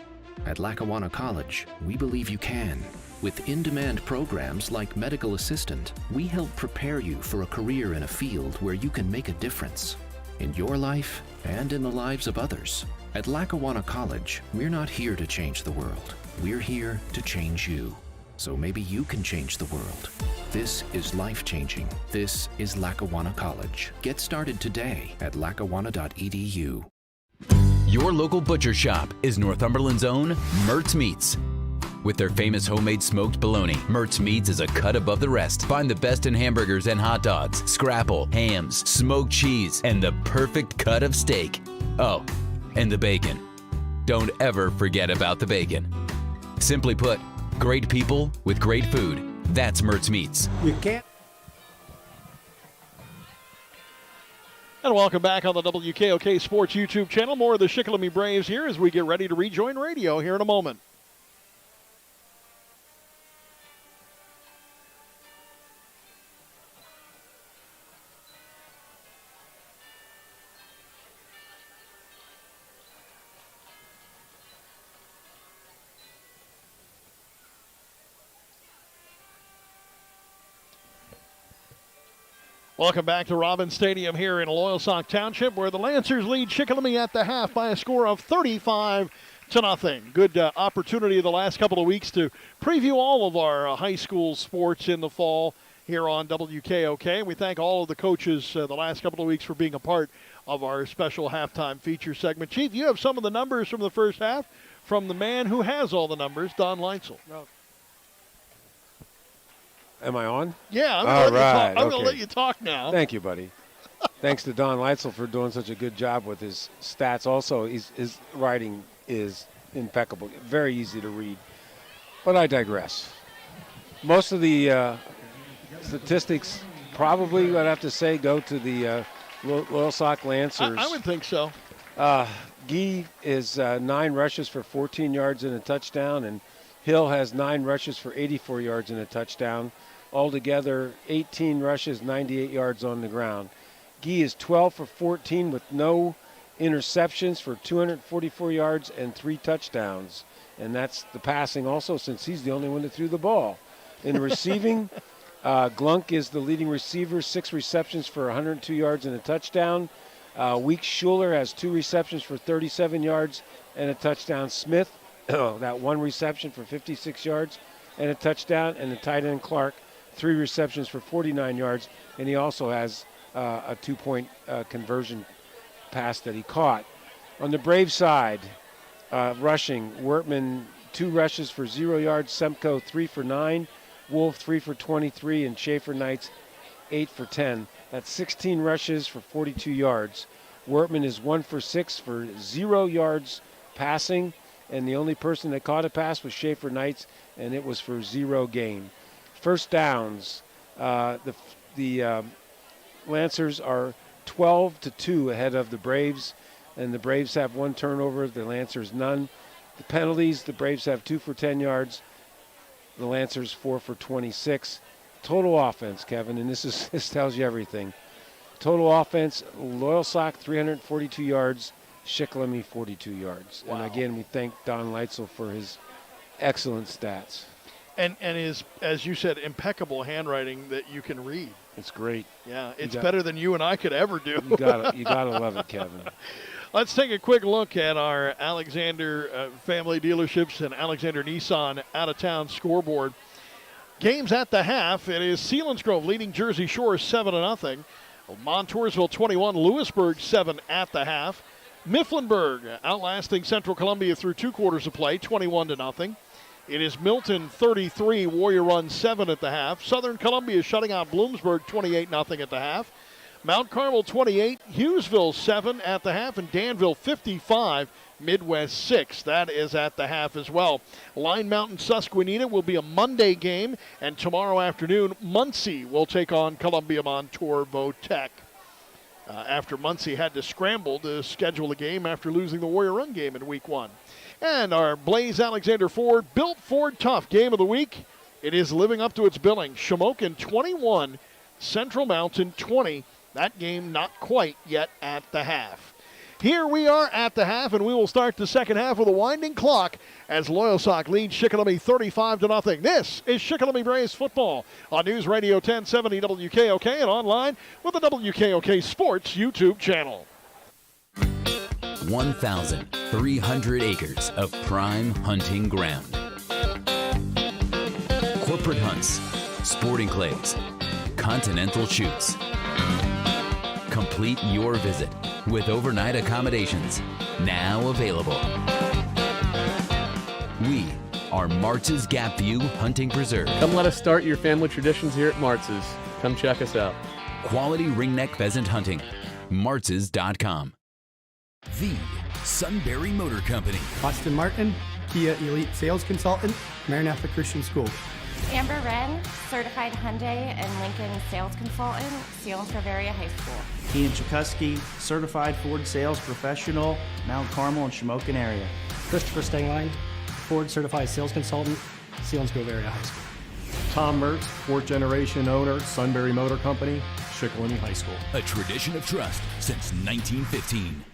At Lackawanna College, we believe you can. With in-demand programs like Medical Assistant, we help prepare you for a career in a field where you can make a difference in your life and in the lives of others. At Lackawanna College, we're not here to change the world. We're here to change you. So maybe you can change the world. This is life-changing. This is Lackawanna College. Get started today at lackawanna.edu. Your local butcher shop is Northumberland's own Mertz Meats. With their famous homemade smoked bologna, Mertz Meats is a cut above the rest. Find the best in hamburgers and hot dogs, scrapple, hams, smoked cheese, and the perfect cut of steak. Oh, and the bacon. Don't ever forget about the bacon. Simply put, great people with great food. That's Mertz Meats. You can't. And welcome back on the WKOK Sports YouTube channel. More of the Shikellamy Braves here as we get ready to rejoin radio here in a moment. Welcome back to Robbins Stadium here in Loyalsock Township, where the Lancers lead Shikellamy at the half by a score of 35-0. Good opportunity the last couple of weeks to preview all of our high school sports in the fall here on WKOK. We thank all of the coaches the last couple of weeks for being a part of our special halftime feature segment. Chief, you have some of the numbers from the first half from the man who has all the numbers, Don Leitzel. Well, am I on? Yeah, I'm going to let you talk now. Thank you, buddy. Thanks to Don Leitzel for doing such a good job with his stats. Also, his writing is impeccable, very easy to read. But I digress. Most of the statistics probably, I'd have to say, go to the Loyalsock Lancers. I would think so. Guy is 9 rushes for 14 yards and a touchdown, and Hill has 9 rushes for 84 yards and a touchdown. Altogether, 18 rushes, 98 yards on the ground. Guy is 12 for 14 with no interceptions for 244 yards and 3 touchdowns. And that's the passing also, since he's the only one that threw the ball. In receiving, Glunk is the leading receiver, 6 receptions for 102 yards and a touchdown. Weeks Schuler has 2 receptions for 37 yards and a touchdown. Smith, that 1 reception for 56 yards and a touchdown. And the tight end Clark, 3 receptions for 49 yards, and he also has a 2-point conversion pass that he caught. On the Braves side, rushing, Wertman 2 rushes for 0 yards, Semko 3 for 9, Wolf 3 for 23, and Schaefer Knights 8 for 10. That's 16 rushes for 42 yards. Wertman is 1 for 6 for 0 yards passing, and the only person that caught a pass was Schaefer Knights, and it was for 0 gain. First downs, the Lancers are 12-2 ahead of the Braves, and the Braves have 1 turnover, the Lancers none. The penalties, the Braves have 2 for 10 yards, the Lancers 4 for 26. Total offense, Kevin, and this tells you everything. Total offense, Loyalsock 342 yards, Shikellamy 42 yards. Wow. And again, we thank Don Leitzel for his excellent stats. And his, as you said, impeccable handwriting that you can read. It's great. Yeah, it's better than you and I could ever do. You gotta love it, Kevin. Let's take a quick look at our Alexander family dealerships and Alexander Nissan out-of-town scoreboard. Games at the half. It is Selinsgrove leading Jersey Shore 7-0. Montoursville 21, Lewisburg 7 at the half. Mifflinburg outlasting Central Columbia through 2 quarters of play, 21-0. It is Milton 33, Warrior Run 7 at the half. Southern Columbia shutting out Bloomsburg 28-0 at the half. Mount Carmel 28, Hughesville 7 at the half, and Danville 55, Midwest 6. That is at the half as well. Line Mountain Susquehanna will be a Monday game, and tomorrow afternoon Muncie will take on Columbia Montour Votech. After Muncie had to scramble to schedule a game after losing the Warrior Run game in week 1. And our Blaze Alexander Ford, Built Ford Tough game of the week. It is living up to its billing. Shamokin 21, Central Mountain 20. That game not quite yet at the half. Here we are at the half, and we will start the second half with a winding clock as Loyalsock leads Shikellamy 35-0. This is Shikellamy Braves football on News Radio 1070 WKOK and online with the WKOK Sports YouTube channel. 1,300 acres of prime hunting ground. Corporate hunts, sporting clays, continental shoots. Complete your visit with overnight accommodations now available. We are Martz's Gap View Hunting Preserve. Come let us start your family traditions here at Martz's. Come check us out. Quality ringneck pheasant hunting. Martz's.com. The Sunbury Motor Company. Austin Martin, Kia Elite Sales Consultant, Maranatha Christian School. Amber Wren, Certified Hyundai and Lincoln Sales Consultant, Selinsgrove Area High School. Ian Chikuski, Certified Ford Sales Professional, Mount Carmel and Shamokin area. Christopher Stengline, Ford Certified Sales Consultant, Selinsgrove Area High School. Tom Mertz, fourth generation owner, Sunbury Motor Company, Shikellamy High School. A tradition of trust since 1915.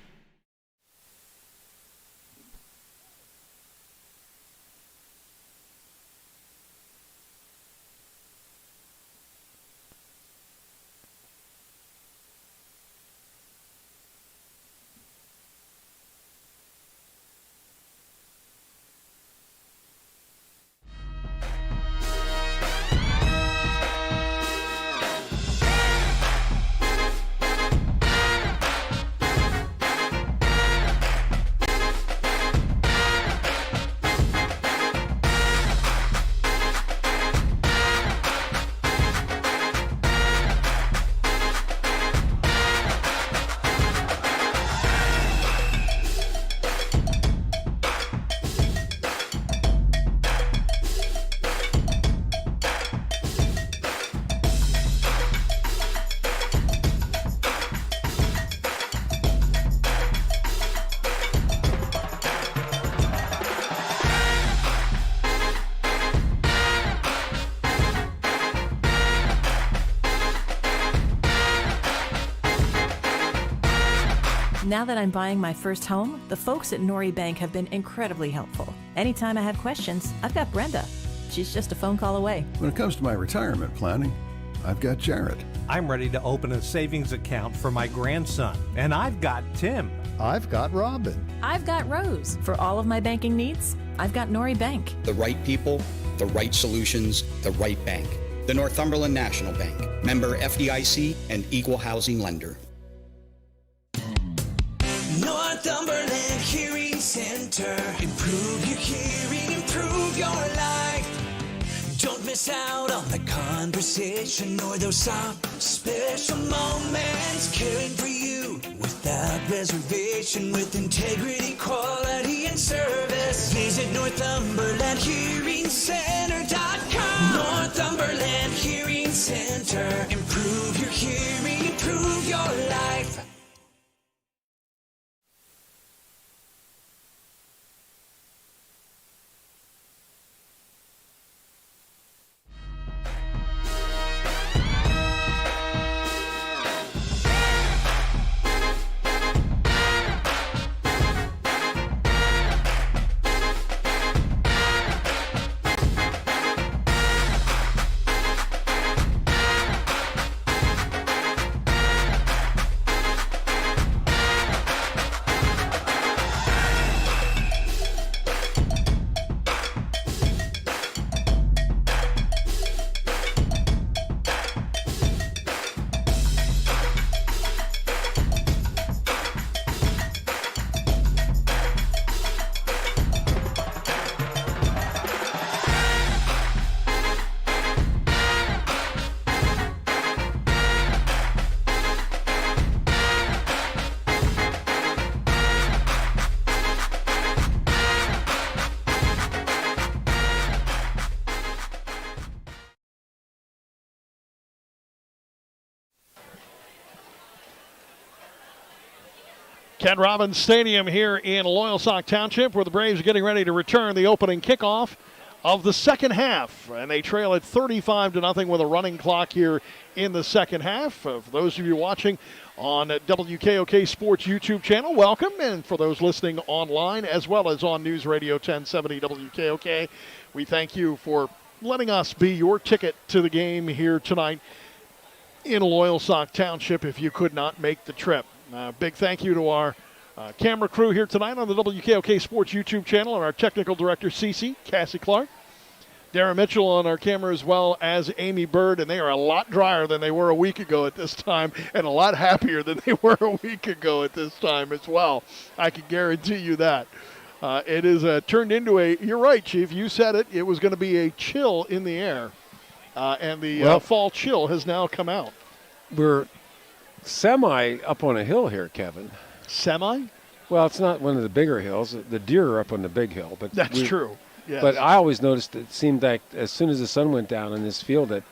Now that I'm buying my first home, the folks at Nori Bank have been incredibly helpful. Anytime I have questions, I've got Brenda. She's just a phone call away. When it comes to my retirement planning, I've got Jarrett. I'm ready to open a savings account for my grandson, and I've got Tim. I've got Robin. I've got Rose. For all of my banking needs, I've got Nori Bank. The right people, the right solutions, the right bank. The Northumberland National Bank. Member FDIC and equal housing lender. Northumberland Hearing Center. Improve your hearing, improve your life. Don't miss out on the conversation or those soft, special moments. Caring for you without reservation, with integrity, quality, and service. Visit NorthumberlandHearingCenter.com. Northumberland Hearing Center. Improve your hearing, improve your life. Ken Robbins Stadium here in Loyalsock Township, where the Braves are getting ready to return the opening kickoff of the second half, and they trail at 35-0 with a running clock here in the second half. For those of you watching on WKOK Sports YouTube channel, welcome, and for those listening online as well as on News Radio 1070 WKOK, we thank you for letting us be your ticket to the game here tonight in Loyalsock Township if you could not make the trip. Big thank you to our camera crew here tonight on the WKOK Sports YouTube channel, and our technical director, Cece, Cassie Clark. Darren Mitchell on our camera, as well as Amy Bird, and they are a lot drier than they were a week ago at this time, and a lot happier than they were a week ago at this time as well. I can guarantee you that. It is turned into you're right, Chief, you said it, it was going to be a chill in the air, and the fall chill has now come out. We're semi up on a hill here, Kevin. Semi? Well, it's not one of the bigger hills. The deer are up on the big hill. But that's true. Yes. But I always noticed it seemed like as soon as the sun went down in this field, and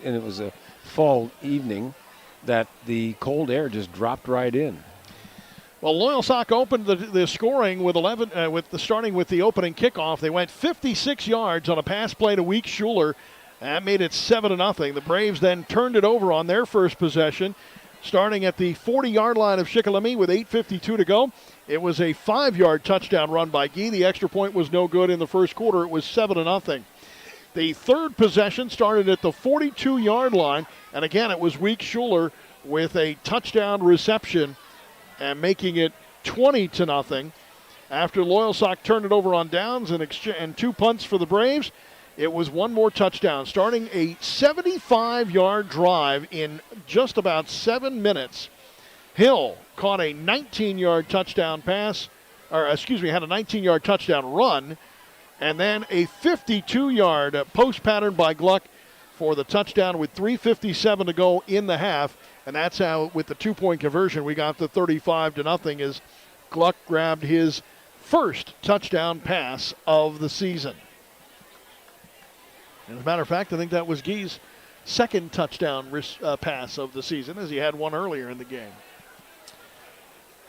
it was a fall evening, that the cold air just dropped right in. Well, Loyalsock opened the scoring with starting with the opening kickoff. They went 56 yards on a pass play to Week Schuler. That made it 7-0. The Braves then turned it over on their first possession, starting at the 40-yard line of Shikellamy with 8:52 to go. It was a 5-yard touchdown run by Gee. The extra point was no good in the first quarter. It was 7-0. The third possession started at the 42-yard line, and again it was Week Schuler with a touchdown reception and making it 20-0. After Loyalsock turned it over on downs and 2 punts for the Braves, it was one more touchdown, starting a 75-yard drive in just about 7 minutes. Hill caught a 19-yard touchdown pass, had a 19-yard touchdown run, and then a 52-yard post pattern by Gluck for the touchdown with 3:57 to go in the half. And that's how, with the 2-point conversion, we got to 35-0 as Gluck grabbed his first touchdown pass of the season. As a matter of fact, I think that was Gee's second touchdown pass of the season, as he had one earlier in the game.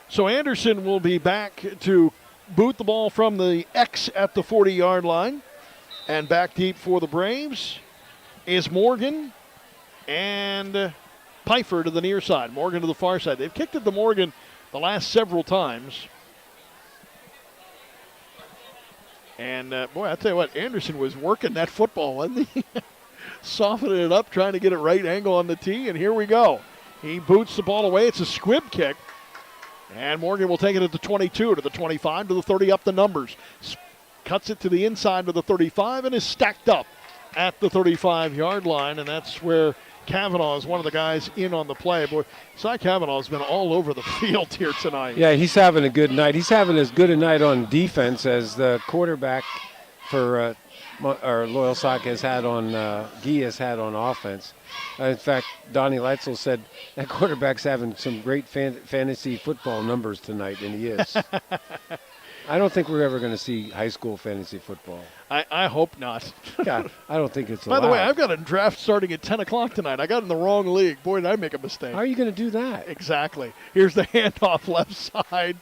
So Anderson will be back to boot the ball from the X at the 40-yard line. And back deep for the Braves is Morgan and Pfeiffer to the near side. Morgan to the far side. They've kicked it to Morgan the last several times. And, boy, I'll tell you what, Anderson was working that football, wasn't he? Softening it up, trying to get it right angle on the tee, and here we go. He boots the ball away. It's a squib kick. And Morgan will take it at the 22, to the 25, to the 30, up the numbers. Cuts it to the inside of the 35 and is stacked up at the 35-yard line, and that's where Kavanaugh is one of the guys in on the play. Boy, Cy Kavanaugh has been all over the field here tonight. Yeah, he's having a good night. He's having as good a night on defense as the quarterback for Loyalsock has had on Gee has had on offense. In fact, Donnie Leitzel said that quarterback's having some great fantasy football numbers tonight, and he is. I don't think we're ever going to see high school fantasy football. I hope not. Yeah, I don't think it's allowed. By the way, I've got a draft starting at 10 o'clock tonight. I got in the wrong league. Boy, did I make a mistake. How are you going to do that? Exactly. Here's the handoff left side.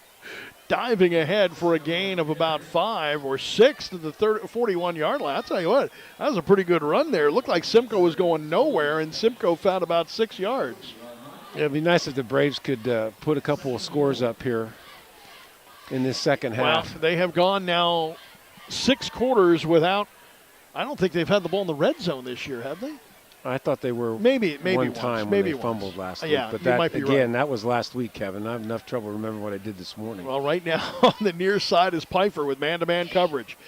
Diving ahead for a gain of about 5 or 6 to the 41-yard line. I'll tell you what, that was a pretty good run there. It looked like Simcoe was going nowhere, and Simcoe found about 6 yards. Yeah, it'd be nice if the Braves could put a couple of scores up here in this second half. Well, they have gone now 6 quarters without, I don't think they've had the ball in the red zone this year, have they? I thought they were maybe one time when they once. fumbled last week. Yeah, but you might be again, right. That was last week, Kevin. I have enough trouble remembering what I did this morning. Well, right now on the near side is Pfeiffer with man-to-man coverage.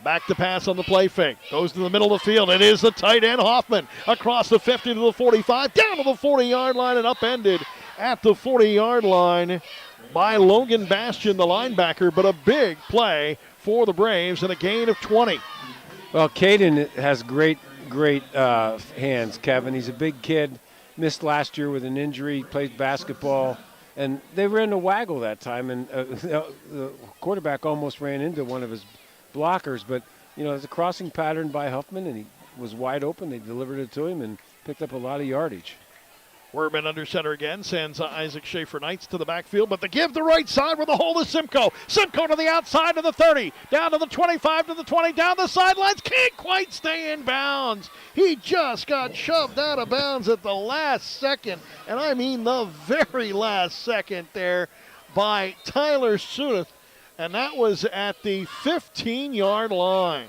Back to pass on the play fake. Goes to the middle of the field. It is the tight end, Hoffman, across the 50 to the 45, down to the 40-yard line and upended at the 40-yard line by Logan Bastian, the linebacker, but a big play for the Braves and a gain of 20. Well, Caden has great hands, Kevin. He's a big kid, missed last year with an injury, plays basketball, and they ran the waggle that time, and the quarterback almost ran into one of his blockers, but, there's a crossing pattern by Huffman, and he was wide open. They delivered it to him and picked up a lot of yardage. Wortman under center again, sends Isaac Schaefer-Knights to the backfield, but the give the right side with a hold of Simcoe. Simcoe to the outside to the 30, down to the 25, to the 20, down the sidelines, can't quite stay in bounds. He just got shoved out of bounds at the last second, and I mean the very last second there by Tyler Sunith, and that was at the 15-yard line.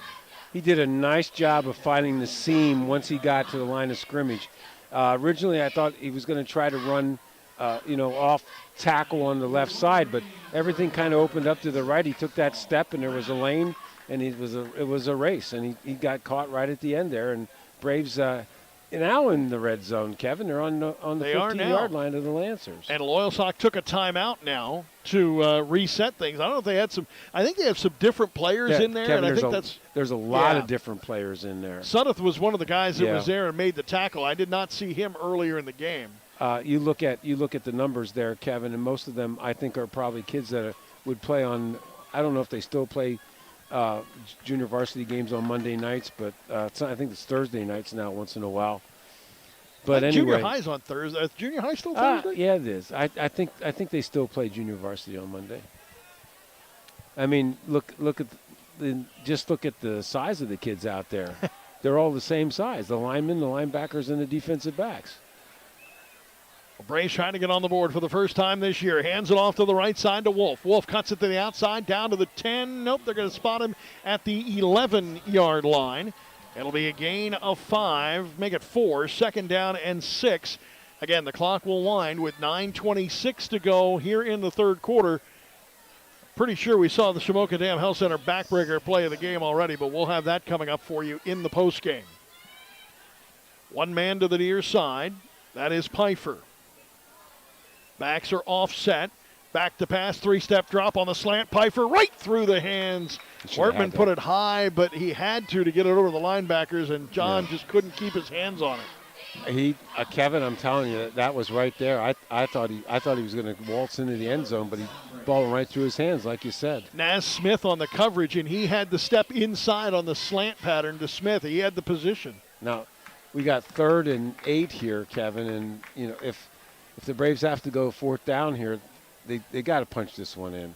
He did a nice job of finding the seam once he got to the line of scrimmage. Originally, I thought he was going to try to run, off tackle on the left side, but everything kind of opened up to the right. He took that step, and there was a lane, and it was a race, and he got caught right at the end there. And Braves now in the red zone, Kevin. They're on the 15-yard line of the Lancers. And Loyalsock took a timeout now to reset things. I don't know if they had some. I think they have some different players in there, Kevin, and I think there's a lot of different players in there. Sudduth was one of the guys that was there and made the tackle. I did not see him earlier in the game. You look at the numbers there, Kevin, and most of them I think are probably kids that would play on. I don't know if they still play junior varsity games on Monday nights, but I think it's Thursday nights now once in a while. But anyway, junior high's on Thursday. Is junior high still Thursday? Yeah, it is. I think they still play junior varsity on Monday. I mean, look at the size of the kids out there. They're all the same size: the linemen, the linebackers, and the defensive backs. Braves trying to get on the board for the first time this year. Hands it off to the right side to Wolf. Wolf cuts it to the outside, down to the 10. Nope, they're going to spot him at the 11-yard line. It'll be a gain of 5, make it 4, second down and 6. Again, the clock will wind with 9:26 to go here in the third quarter. Pretty sure we saw the Shamokin Dam Health Center backbreaker play of the game already, but we'll have that coming up for you in the postgame. One man to the near side. That is Pfeiffer. Backs are offset. Back to pass, 3-step drop on the slant. Pfeiffer right through the hands. Wortman put it high, but he had to get it over the linebackers, and John just couldn't keep his hands on it. Kevin, I'm telling you, that was right there. I thought he was going to waltz into the end zone, but he balled right through his hands, like you said. Naz Smith on the coverage, and he had the step inside on the slant pattern to Smith. He had the position. Now, we got 3rd and 8 here, Kevin, and if the Braves have to go 4th down here, they got to punch this one in.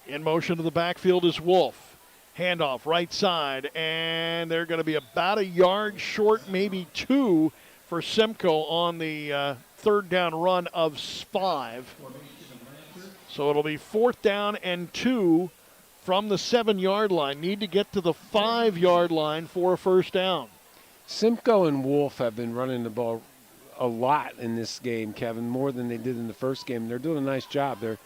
In motion to the backfield is Wolf. Handoff right side, and they're going to be about a yard short, maybe 2 for Simcoe on the 3rd down run of 5. So it'll be 4th down and 2 from the 7-yard line. Need to get to the 5-yard line for a first down. Simcoe and Wolf have been running the ball a lot in this game, Kevin, more than they did in the first game. They're doing a nice job. They're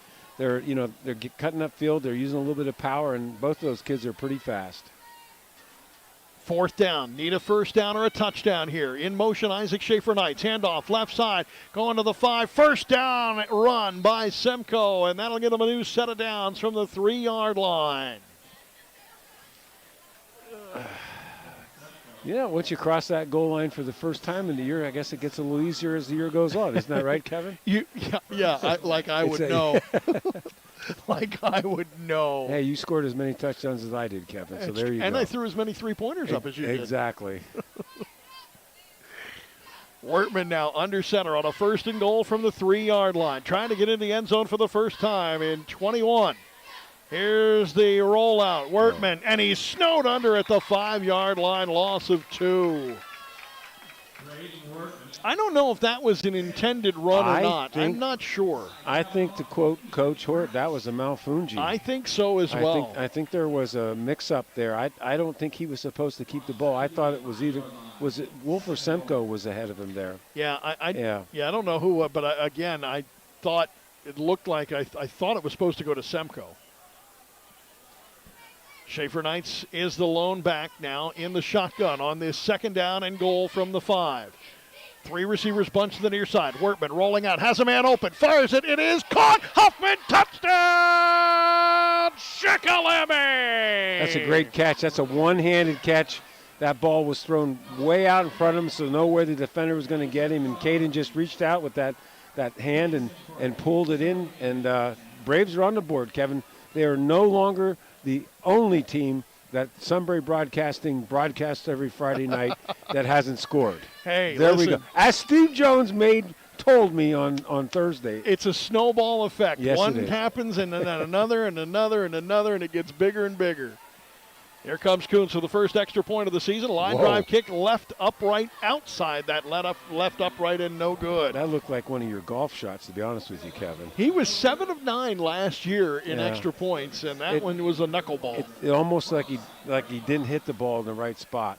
cutting up field. They're using a little bit of power, and both of those kids are pretty fast. 4th down. Need a first down or a touchdown here. In motion, Isaac Schaefer-Knights. Handoff left side, going to the 5. First down run by Simcoe, and that'll get them a new set of downs from the 3-yard line. Yeah, once you cross that goal line for the first time in the year, I guess it gets a little easier as the year goes on. Isn't that right, Kevin? I would know. Like I would know. Hey, you scored as many touchdowns as I did, Kevin, so there you go. And I threw as many 3-pointers up as you did. Exactly. Wortman now under center on a 1st and goal from the 3-yard line. Trying to get in the end zone for the first time in 21. Here's the rollout. Wortman, and he's snowed under at the 5-yard line, loss of 2. I don't know if that was an intended run or not. I'm not sure. I think, to quote Coach Hort, that was a malfungi. I think so as well. I think there was a mix-up there. I don't think he was supposed to keep the ball. I thought it was either – was it Wolf or Simcoe was ahead of him there? Yeah, I don't know who, but I thought it looked like I thought it was supposed to go to Simcoe. Schaefer-Knights is the lone back now in the shotgun on this 2nd down and goal from the 5. 3 receivers bunch to the near side. Wortman rolling out, has a man open, fires it, it is caught. Huffman, touchdown, Shikellamy! That's a great catch. That's a one-handed catch. That ball was thrown way out in front of him, so nowhere the defender was going to get him, and Caden just reached out with that hand and pulled it in, and Braves are on the board, Kevin. They are no longer the only team that Sunbury Broadcasting broadcasts every Friday night that hasn't scored. Hey, there listen. we go. As Steve Jones told me on Thursday. It's a snowball effect. Yes, One it is. happens and then another and another and another, and it gets bigger and bigger. Here comes Coons for the first extra point of the season. Line drive kick, left upright, outside that left upright, and no good. That looked like one of your golf shots, to be honest with you, Kevin. He was 7 of 9 last year in Yeah. extra points, and that one was a knuckleball. It almost like he didn't hit the ball in the right spot.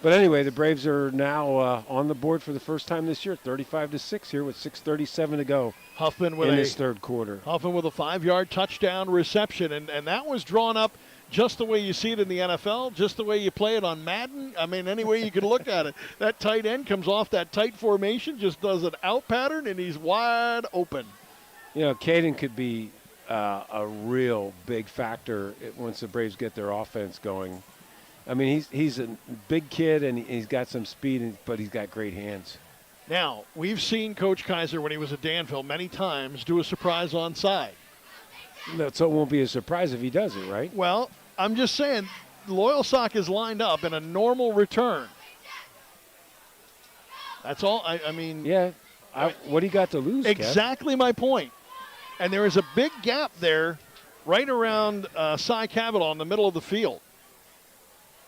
But anyway, the Braves are now on the board for the first time this year, 35-6 here with 6:37 to go. Huffman with in his third quarter. Huffman with a 5-yard touchdown reception, and that was drawn up just the way you see it in the NFL, just the way you play it on Madden. I mean, any way you can look at it. That tight end comes off that tight formation, just does an out pattern, and he's wide open. You know, Caden could be a real big factor once the Braves get their offense going. I mean, he's a big kid, and he's got some speed, but he's got great hands. Now, we've seen Coach Kaiser, when he was at Danville, many times do a surprise onside. So it won't be a surprise if he does it, right? Well, I'm just saying, Loyalsock is lined up in a normal return. That's all. I mean. Yeah. What do you got to lose, Exactly Kev? My point. And there is a big gap there right around Cy Cavanaugh in the middle of the field.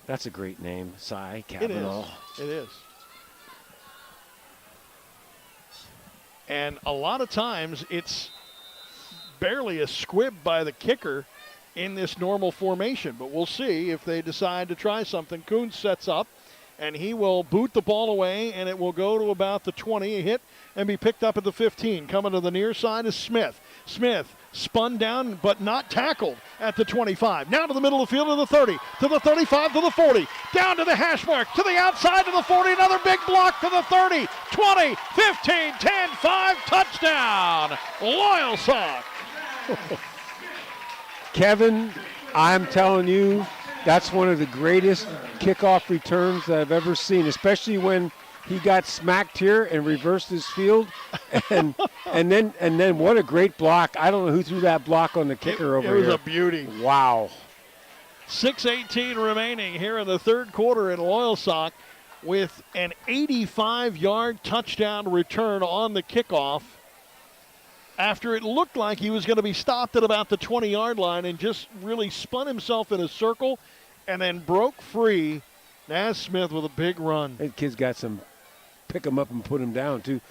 That's a great name, Cy Cavanaugh. It is. And a lot of times it's barely a squib by the kicker in this normal formation. But we'll see if they decide to try something. Coons sets up, and he will boot the ball away, and it will go to about the 20, a hit, and be picked up at the 15. Coming to the near side is Smith. Smith spun down but not tackled at the 25. Now to the middle of the field to the 30, to the 35, to the 40, down to the hash mark, to the outside to the 40, another big block to the 30, 20, 15, 10, 5, touchdown, Loyalsock. Kevin, I'm telling you, that's one of the greatest kickoff returns that I've ever seen, especially when he got smacked here and reversed his field, and then what a great block! I don't know who threw that block on the kicker over here. It was a beauty. Wow. 6:18 remaining here in the third quarter in Loyalsock, with an 85-yard touchdown return on the kickoff. After it looked like he was going to be stopped at about the 20-yard line and just really spun himself in a circle and then broke free. Naz Smith with a big run. That kid's got some pick him up and put him down, too.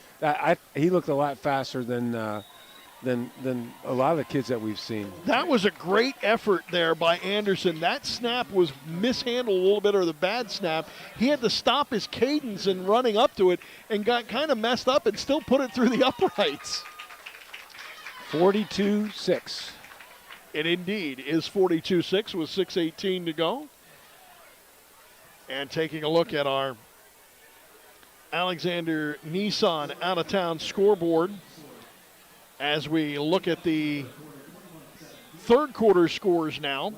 He looked a lot faster than a lot of the kids that we've seen. That was a great effort there by Anderson. That snap was mishandled a little bit, or the bad snap. He had to stop his cadence in running up to it and got kind of messed up and still put it through the uprights. 42-6. It indeed is 42-6 with 6:18 to go. And taking a look at our Alexander Nissan out-of-town scoreboard as we look at the third quarter scores now.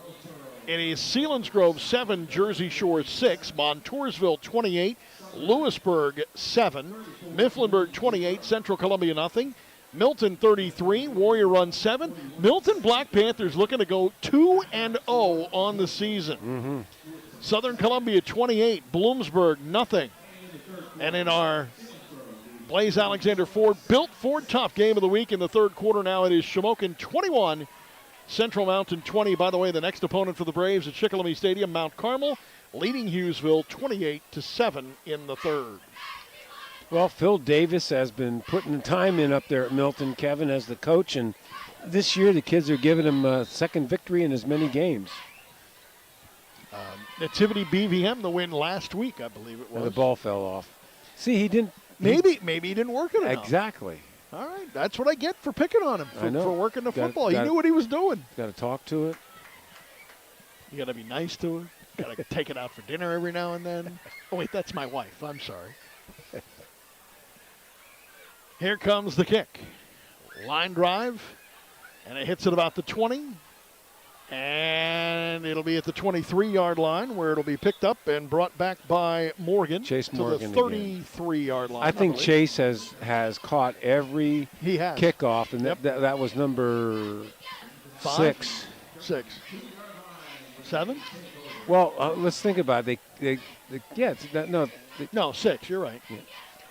It is Selinsgrove 7, Jersey Shore 6, Montoursville 28, Lewisburg 7, Mifflinburg 28, Central Columbia nothing. Milton 33, Warrior Run 7. Milton Black Panthers looking to go 2-0 on the season. Mm-hmm. Southern Columbia 28, Bloomsburg nothing. And in our Blaze Alexander Ford Built Ford Tough game of the week in the third quarter now, it is Shamokin 21, Central Mountain 20. By the way, the next opponent for the Braves at Shikellamy Stadium, Mount Carmel, leading Hughesville 28-7 in the third. Well, Phil Davis has been putting the time in up there at Milton, Kevin, as the coach, and this year the kids are giving him a second victory in as many games. Nativity BVM, the win last week, I believe it was. And the ball fell off. See, he didn't. Maybe he didn't work it enough. Exactly. All right, that's what I get for picking on him, for working the football. He knew what he was doing. Got to talk to it. You got to be nice to it. Got to take it out for dinner every now and then. Oh, wait, that's my wife. I'm sorry. Here comes the kick. Line drive, and it hits at about the 20. And it'll be at the 23-yard line where it'll be picked up and brought back by Morgan. Chase Morgan to the 33-yard line. I think Chase has caught every kickoff, and that was number 6. 7? Well, let's think about it. No, 6. You're right. Yeah.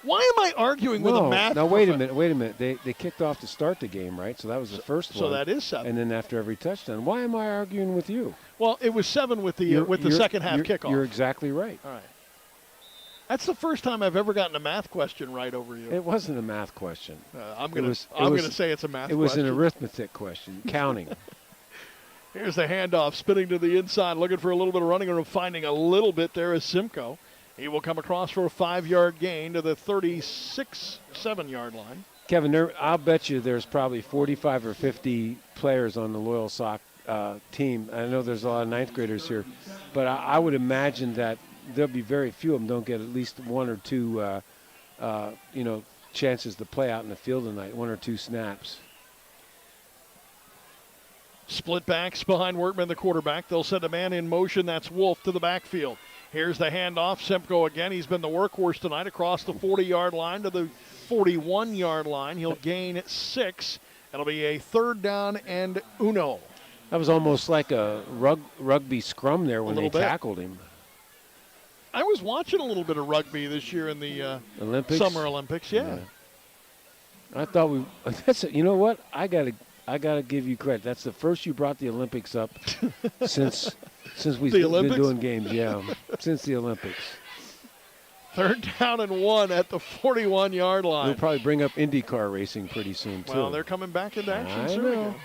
Why am I arguing with a math? No, wait a minute. They kicked off to start the game, right? So that was the first one. So that is 7. And then after every touchdown. Why am I arguing with you? Well, it was 7 with the second half kickoff. You're exactly right. All right. That's the first time I've ever gotten a math question right over you. It wasn't a math question. I'm going to say it's a math question. It was an arithmetic question, counting. Here's the handoff, spinning to the inside, looking for a little bit of running room, finding a little bit there is Simcoe. He will come across for a 5-yard gain to the 36-7-yard line. Kevin, I'll bet you there's probably 45 or 50 players on the Loyalsock team. I know there's a lot of ninth graders here, but I would imagine that there'll be very few of them don't get at least 1 or 2, chances to play out in the field tonight, 1 or 2 snaps. Split backs behind Workman, the quarterback. They'll send a man in motion. That's Wolf to the backfield. Here's the handoff. Simcoe again. He's been the workhorse tonight across the 40-yard line to the 41-yard line. He'll gain 6. It'll be a 3rd down and uno. That was almost like a rugby scrum there when they tackled him. I was watching a little bit of rugby this year in the Summer Olympics. Yeah. I thought you know what? I gotta give you credit. That's the first you brought the Olympics up since we've been doing games. Yeah, since the Olympics. 3rd down and 1 at the 41-yard line. We'll probably bring up IndyCar racing pretty soon too. Well, they're coming back into action soon. Again.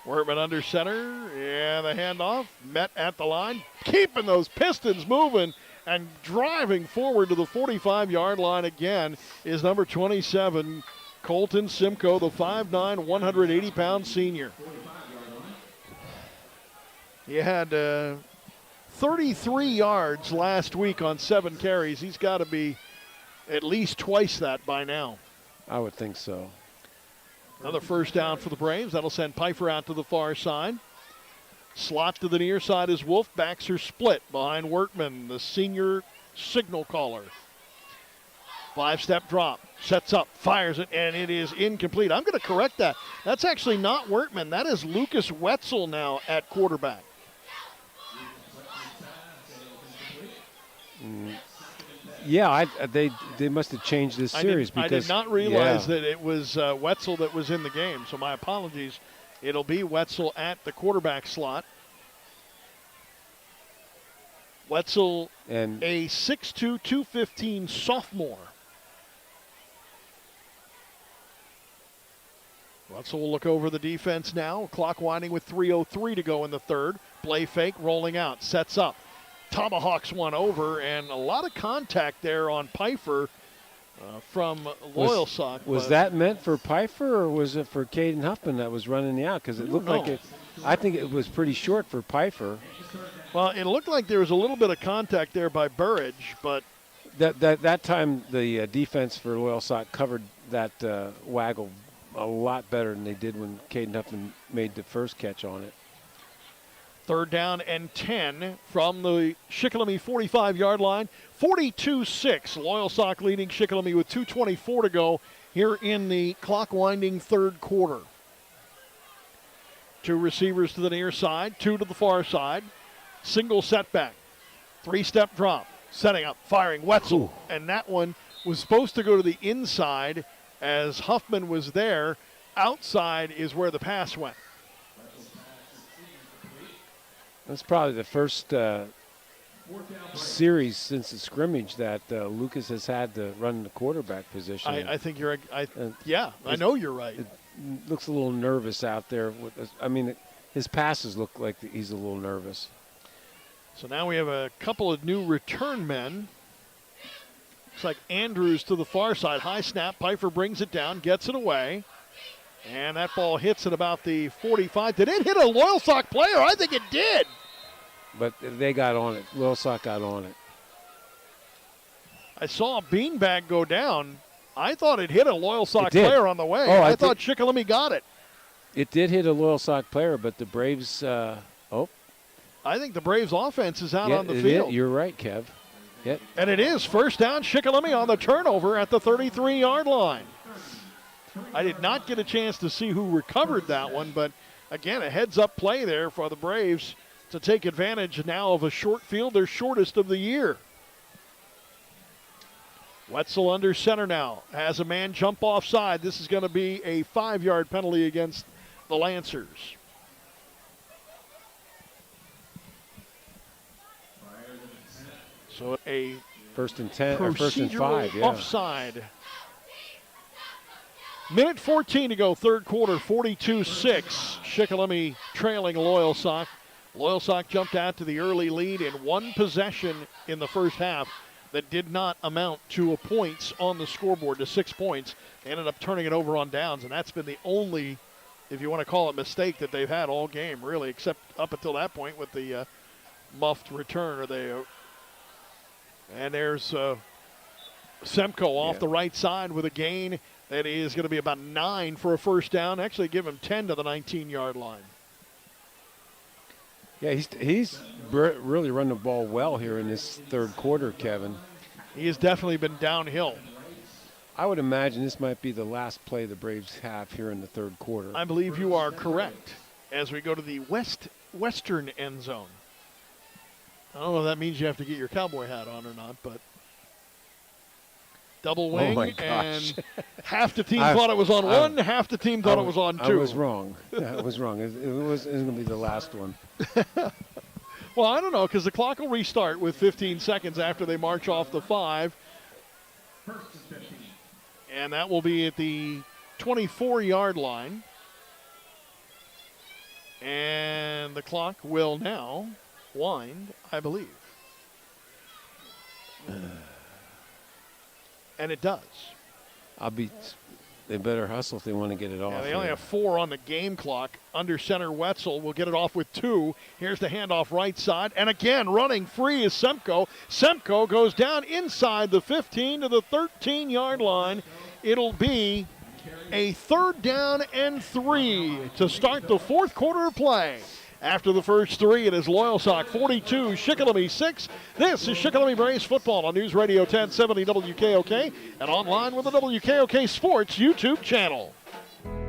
Workman under center, and the handoff met at the line, keeping those Pistons moving and driving forward to the 45-yard line again is number 27, Colton Simcoe, the 5'9", 180-pound senior. He had 33 yards last week on 7 carries. He's got to be at least twice that by now. I would think so. Another 1st down for the Braves. That'll send Pfeiffer out to the far side. Slot to the near side is Wolf. Backs are split behind Workman, the senior signal caller. 5-step drop. Sets up, fires it, and it is incomplete. I'm going to correct that. That's actually not Workman. That is Lucas Wetzel now at quarterback. Yeah, they must have changed this series. I did not realize that it was Wetzel that was in the game, so my apologies. It'll be Wetzel at the quarterback slot. Wetzel, and a 6'2", 215 sophomore. Wetzel will look over the defense now. Clock winding with 3:03 to go in the 3rd. Play fake, rolling out, sets up. Tomahawks one over, and a lot of contact there on Pfeiffer from Loyalsock. Was that meant for Pfeiffer, or was it for Caden Huffman that was running the out? Because it looked like it. I think it was pretty short for Pfeiffer. Well, it looked like there was a little bit of contact there by Burridge, but that time the defense for Loyalsock covered that waggle a lot better than they did when Caden Huffman made the first catch on it. 3rd down and 10 from the Shikellamy 45-yard line. 42-6. Loyalsock leading Shikellamy with 2:24 to go here in the clock-winding 3rd quarter. 2 receivers to the near side, 2 to the far side. Single setback. 3-step drop. Setting up, firing Wetzel. Ooh. And that one was supposed to go to the inside as Huffman was there. Outside is where the pass went. That's probably the first series since the scrimmage that Lucas has had to run the quarterback position. I think you're I know you're right. It looks a little nervous out there. His passes look like he's a little nervous. So now we have a couple of new return men. Looks like Andrews to the far side. High snap. Pfeiffer brings it down, gets it away. And that ball hits at about the 45. Did it hit a Loyalsock player? I think it did. But they got on it. Loyalsock got on it. I saw a beanbag go down. I thought it hit a Loyalsock player on the way. I thought Shikellamy got it. It did hit a Loyalsock player, but the Braves, I think the Braves offense is out on the field. You're right, Kev. Yep. And it is 1st down, Shikellamy on the turnover at the 33-yard line. I did not get a chance to see who recovered that one, but again, a heads-up play there for the Braves to take advantage now of a short field, their shortest of the year. Wetzel under center now. Has a man jump offside. This is going to be a 5-yard penalty against the Lancers. So a first and 10 or first and 5, yeah. Offside. Minute 14 to go, third quarter, 42-6. Shikellamy trailing Loyalsock. Loyalsock jumped out to the early lead in one possession in the first half that did not amount to points on the scoreboard, to 6 points. They ended up turning it over on downs, and that's been the only, if you want to call it, mistake that they've had all game, really, except up until that point with the muffed return. And there's Semko off the right side with a gain that is going to be about 9 for a first down. Actually give him 10 to the 19-yard line. Yeah, he's really run the ball well here in this third quarter, Kevin. He has definitely been downhill. I would imagine this might be the last play the Braves have here in the third quarter. I believe you are correct as we go to the western end zone. I don't know if that means you have to get your cowboy hat on or not, but double wing, and half the team thought it was on one, half the team thought it was on 2. I was wrong. I was wrong. It was going to be the last one. Well, I don't know, because the clock will restart with 15 seconds after they march off the 5. And that will be at the 24-yard line. And the clock will now wind, I believe. And it does. They better hustle if they want to get it off. Yeah, they only have 4 on the game clock. Under center, Wetzel will get it off with 2. Here's the handoff right side. And again, running free is Semko. Semko goes down inside the 15 to the 13-yard line. It'll be a 3rd down and 3 to start the fourth quarter of play. After the first 3, it is Loyalsock 42, Shikellamy 6. This is Shikellamy Braves football on News Radio 1070 WKOK and online with the WKOK Sports YouTube channel.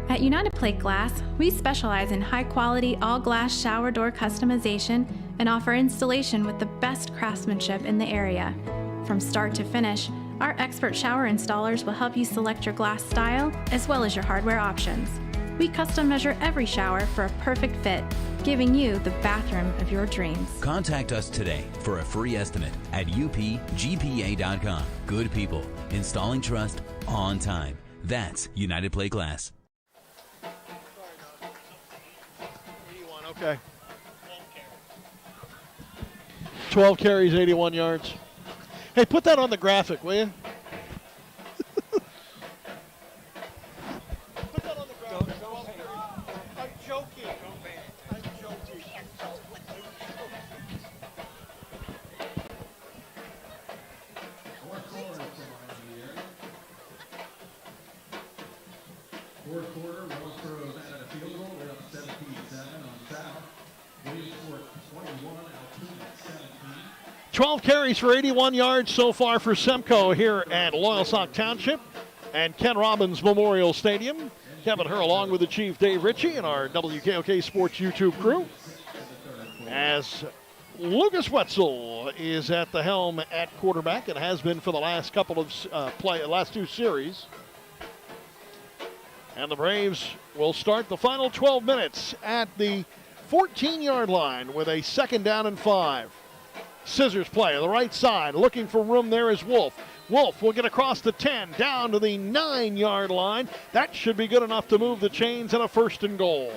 At United Plate Glass, we specialize in high-quality all-glass shower door customization and offer installation with the best craftsmanship in the area. From start to finish, our expert shower installers will help you select your glass style as well as your hardware options. We custom measure every shower for a perfect fit, giving you the bathroom of your dreams. Contact us today for a free estimate at upgpa.com. Good people, installing trust on time. That's United Plate Glass. 81, okay. 12 carries, 81 yards. Hey, put that on the graphic, will you? Fourth quarter, Wellsboro had a field goal. They're up 17-7 on South. Williamsport 21, Altoona 17. 12 carries for 81 yards so far for Semko here at Loyalsock Township and Ken Robbins Memorial Stadium. Kevin Herr along with the Chief Dave Ritchie and our WKOK Sports YouTube crew. As Lucas Wetzel is at the helm at quarterback and has been for the last couple of last 2 series. And the Braves will start the final 12 minutes at the 14-yard line with a 2nd down and 5. Scissors play on the right side. Looking for room there is Wolf. Wolf will get across the 10, down to the 9-yard line. That should be good enough to move the chains and a 1st and goal.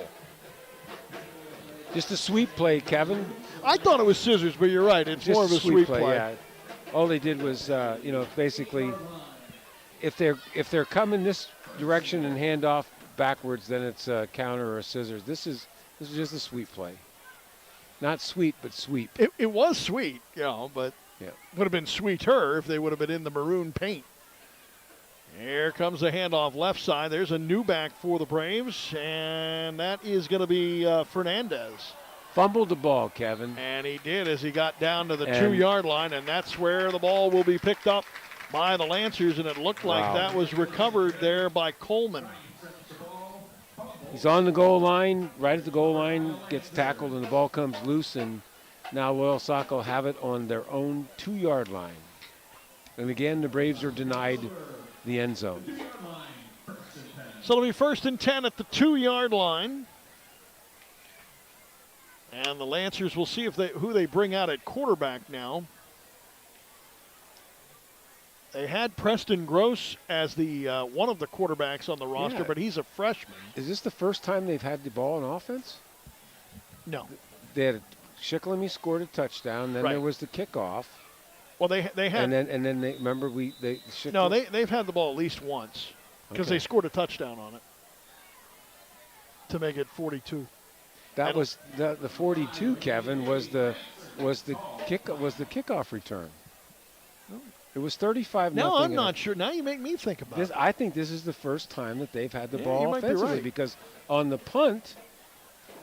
Just a sweep play, Kevin. I thought it was scissors, but you're right. It's just more of a sweep play. Yeah. All they did was, basically, if they're coming this direction and hand off backwards, then it's a counter or a scissors. This is just a sweep play. Not sweet, but sweep. It was sweet, but would have been sweeter if they would have been in the maroon paint. Here comes the handoff left side. There's a new back for the Braves, and that is going to be Fernandez. Fumbled the ball, Kevin. And he did as he got down to the 2-yard line, and that's where the ball will be picked up by the Lancers, and it looked like that was recovered there by Coleman. He's on the goal line, right at the goal line, gets tackled, and the ball comes loose, and now Loyalsock will have it on their own 2-yard line. And again, the Braves are denied the end zone. So it'll be 1st and 10 at the 2-yard line. And the Lancers will see who they bring out at quarterback now. They had Preston Gross as the one of the quarterbacks on the roster, but he's a freshman. Is this the first time they've had the ball in offense? No. They had Shikellamy scored a touchdown. Then there was the kickoff. Well, they had, and then they remember they've had the ball at least once because they scored a touchdown on it to make it 42. That was the 42. Kevin was the kickoff return. It was 35-0. No, I'm not sure. Now you make me think about it. I think this is the first time that they've had the ball might be offensively right. because on the punt,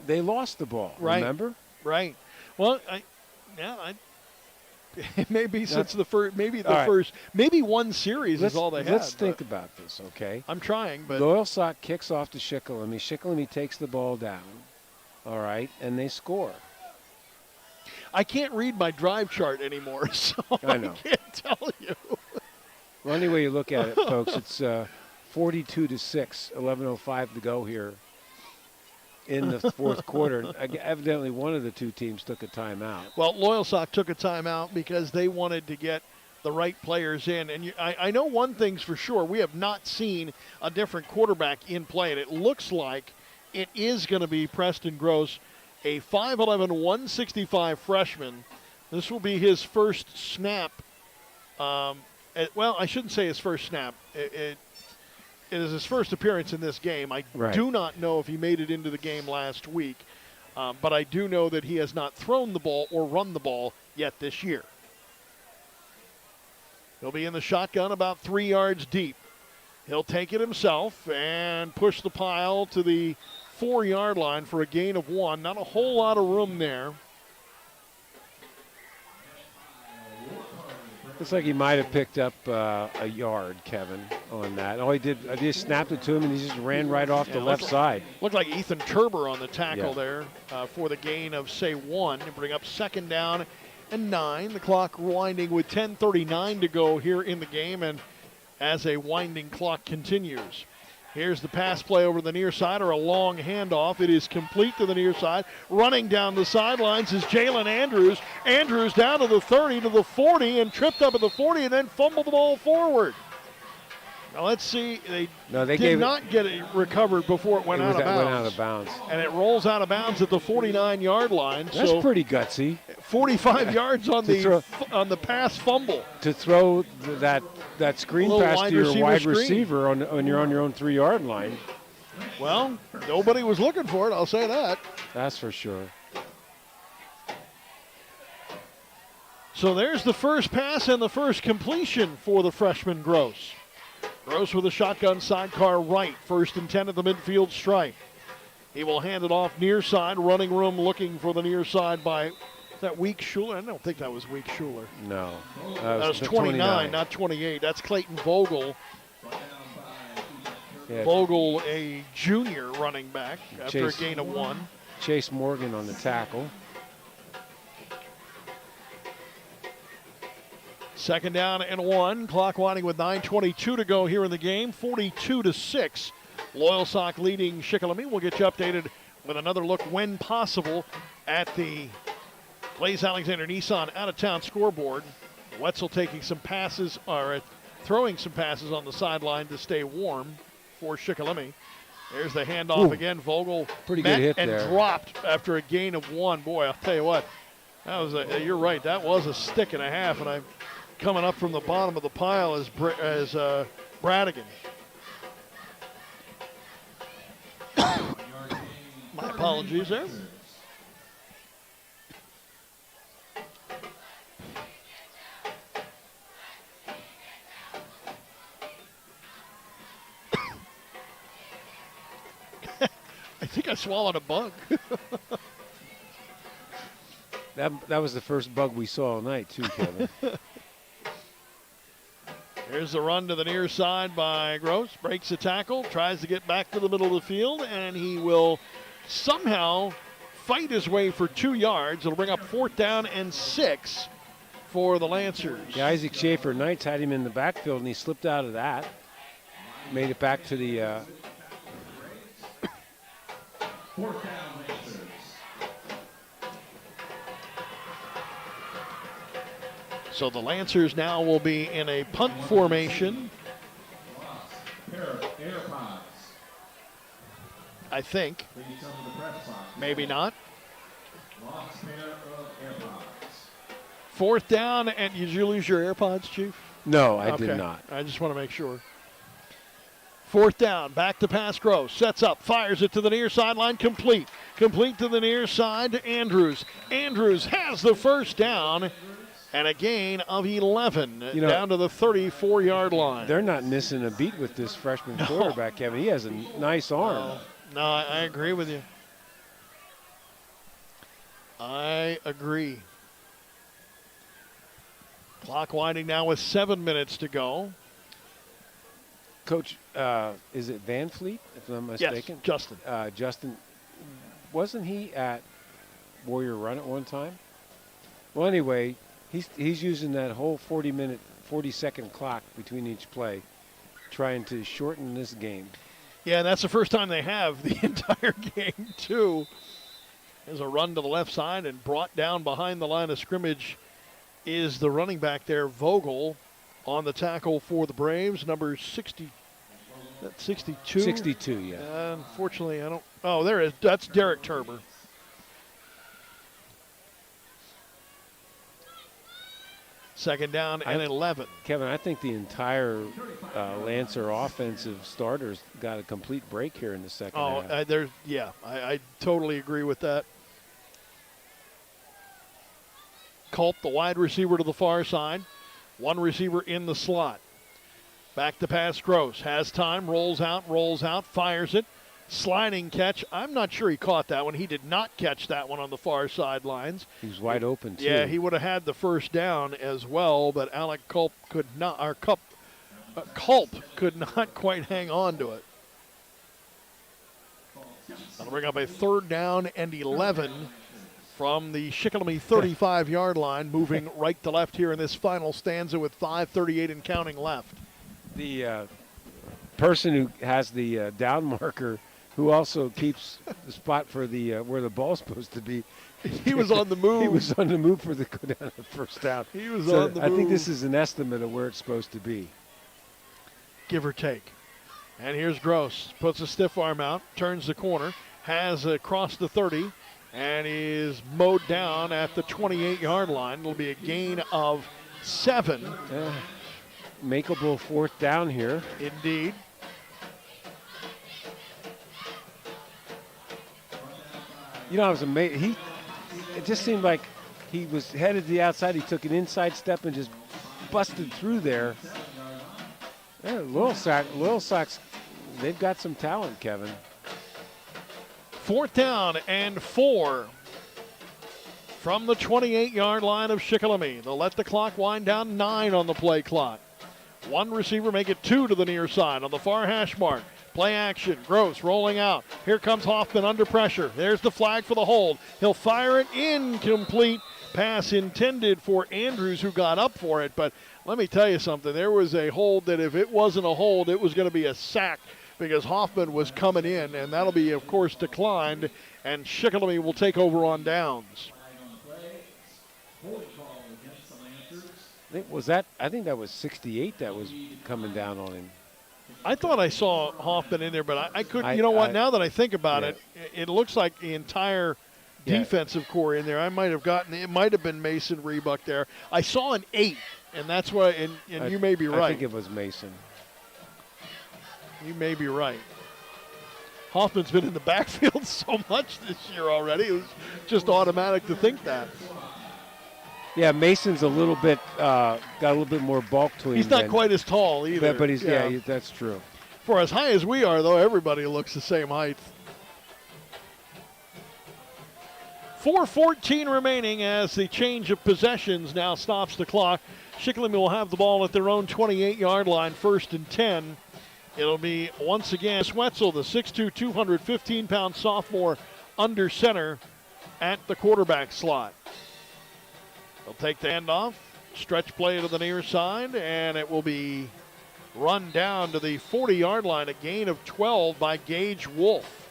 they lost the ball. Right. Remember? Right. Well, it may be since the first, maybe one series is all they had. Let's think about this, okay? I'm trying, but Loyalsock kicks off to Shikellamy. Shikellamy takes the ball down, all right, and they score. I can't read my drive chart anymore, so I know. I can't tell you. Well, any way you look at it, folks, it's 42-6, 11:05 to go here in the fourth quarter. Evidently, one of the two teams took a timeout. Well, Loyalsock took a timeout because they wanted to get the right players in. And I know one thing's for sure. We have not seen a different quarterback in play, and it looks like it is going to be Preston Gross, a 5'11", 165 freshman. This will be his first snap. Well, I shouldn't say his first snap. It is his first appearance in this game. I do not know if he made it into the game last week, but I do know that he has not thrown the ball or run the ball yet this year. He'll be in the shotgun about 3 yards deep. He'll take it himself and push the pile to the 4-yard line for a gain of 1. Not a whole lot of room there. Looks like he might have picked up a yard, Kevin, on that. All he did, I just snapped it to him, and he just ran right off the left side. Looked like Ethan Turber on the tackle there for the gain of, say, 1. And bring up 2nd down and 9. The clock winding with 10:39 to go here in the game, and as a winding clock continues. Here's the pass play over the near side, or a long handoff. It is complete to the near side. Running down the sidelines is Jalen Andrews. Andrews down to the 30, to the 40, and tripped up at the 40, and then fumbled the ball forward. Now let's see. They did not get it recovered before it went out of bounds. Went out of bounds. And it rolls out of bounds at the 49-yard line. That's pretty gutsy. 45 yards on the pass fumble. To throw that screen pass to your wide receiver when you're on your own 3-yard line. Well, nobody was looking for it, I'll say that. That's for sure. So there's the first pass and the first completion for the freshman Gross. Gross with a shotgun sidecar right. 1st and 10 at the midfield stripe. He will hand it off near side. Running room looking for the near side by, is that Week Schuler? I don't think that was Week Schuler. No. That was 29, not 28. That's Clayton Vogel. Yeah. Vogel, a junior running back after a gain of 1. Chase Morgan on the tackle. 2nd down and 1. Clock winding with 9:22 to go here in the game. 42-6. Loyalsock leading Shikellamy. We'll get you updated with another look when possible at the Blaze Alexander Nissan out-of-town scoreboard. Wetzel taking some passes, or throwing some passes on the sideline to stay warm for Shikellamy. There's the handoff again. Vogel pretty good hit and there. Dropped after a gain of 1. Boy, I'll tell you what, that was you're right. That was a stick and a half, and I'm coming up from the bottom of the pile as Bradigan. My apologies there. I think I swallowed a bug. That was the first bug we saw all night, too, Kevin. Here's the run to the near side by Gross. Breaks the tackle, tries to get back to the middle of the field, and he will somehow fight his way for 2 yards. It'll bring up 4th down and 6 for the Lancers. Yeah, Isaac Schaefer Knights had him in the backfield, and he slipped out of that. Made it back to the 4th down, Lancers. So the Lancers now will be in a punt formation. AirPods. I think. Maybe not. Lost pair of AirPods. 4th down, and did you lose your AirPods, Chief? No, I did not. I just want to make sure. 4th down, back to pass. Gross sets up, fires it to the near sideline, complete. Complete to the near side to Andrews. Andrews has the first down. And a gain of 11 down to the 34-yard line. They're not missing a beat with this freshman quarterback, Kevin. He has a nice arm. No, I agree with you. I agree. Clock winding now with 7 minutes to go. Coach, is it Van Fleet, if I'm mistaken? Yes, Justin. Justin, wasn't he at Warrior Run at one time? Well, anyway, he's using that whole 40-second clock between each play, trying to shorten this game. Yeah, and that's the first time they have the entire game, too. There's a run to the left side, and brought down behind the line of scrimmage is the running back there, Vogel, on the tackle for the Braves, number 60. That's 62? 62, yeah. Unfortunately, I don't. Oh, there it is. That's Derek Turber. Second down and 11. Kevin, I think the entire Lancer offensive starters got a complete break here in the second half. I totally agree with that. Culp, the wide receiver to the far side. One receiver in the slot. Back to pass. Gross has time, rolls out, fires it. Sliding catch. I'm not sure he caught that one. He did not catch that one on the far sidelines. He was wide open, too. Yeah, he would have had the first down as well, but Alec Culp could not, Culp could not quite hang on to it. That'll bring up a 3rd down and 11 from the Shikellamy 35-yard line, moving right to left here in this final stanza with 5:38 and counting left. The person who has the down marker, who also keeps the spot for the where the ball's supposed to be. He was on the move. He was on the move for the go down the first down. He was on the move. I think this is an estimate of where it's supposed to be. Give or take. And here's Gross. Puts a stiff arm out, turns the corner, has across the 30, and is mowed down at the 28-yard line. It'll be a gain of 7. Makeable 4th down here. Indeed. You know, I was amazed. It just seemed like he was headed to the outside. He took an inside step and just busted through there. Yeah, Loyalsock, they've got some talent, Kevin. 4th down and 4 from the 28-yard line of Shikellamy. They'll let the clock wind down. 9 on the play clock. One receiver make it 2 to the near side on the far hash mark. Play action. Gross rolling out. Here comes Hoffman under pressure. There's the flag for the hold. He'll fire it. Incomplete. Pass intended for Andrews, who got up for it. But let me tell you something. There was a hold that if it wasn't a hold, it was going to be a sack because Hoffman was coming in, and that'll be, of course, declined, and Shikellamy will take over on downs. I think that was 68 that was coming down on him. I thought I saw Hoffman in there, but I couldn't. You know what? Now that I think about it, it looks like the entire defensive core in there. I might have gotten. It might have been Mason Rebuck there. I saw an 8, and that's why. And you may be right. I think it was Mason. You may be right. Hoffman's been in the backfield so much this year already. It was just automatic to think that. Yeah, Mason's a little bit got a little bit more bulk to him. He's not quite as tall either. But he's that's true. For as high as we are, though, everybody looks the same height. 4:14 remaining as the change of possessions now stops the clock. Shikellamy will have the ball at their own 28-yard line, 1st and 10. It'll be, once again, Wetzel, the 6'2", 215-pound sophomore, under center at the quarterback slot. They'll take the handoff, stretch play to the near side, and it will be run down to the 40-yard line, a gain of 12 by Gage Wolf.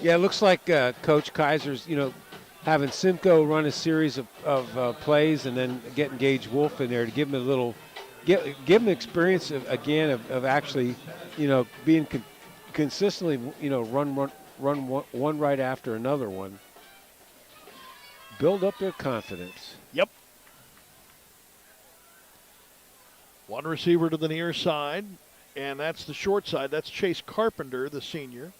Yeah, it looks like Coach Kaiser's, having Simcoe run a series of plays and then getting Gage Wolf in there to give him a little, give him experience of actually, being consistently, run one right after another one. Build up their confidence. Yep. One receiver to the near side, and that's the short side. That's Chase Carpenter, the senior.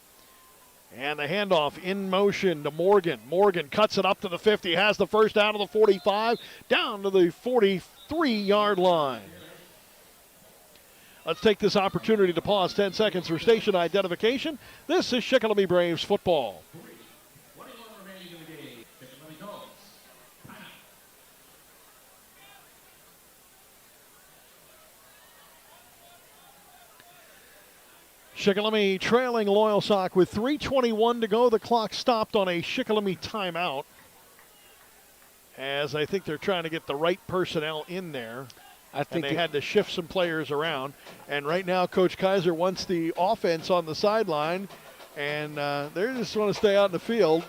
And the handoff in motion to Morgan. Morgan cuts it up to the 50, has the first down to the 45, down to the 43-yard line. Let's take this opportunity to pause 10 seconds for station identification. This is Shikellamy Braves football. Shikellamy trailing Loyalsock with 3:21 to go. The clock stopped on a Shikellamy timeout, as I think they're trying to get the right personnel in there. I think they had to shift some players around. And right now, Coach Kaiser wants the offense on the sideline, and they just want to stay out in the field.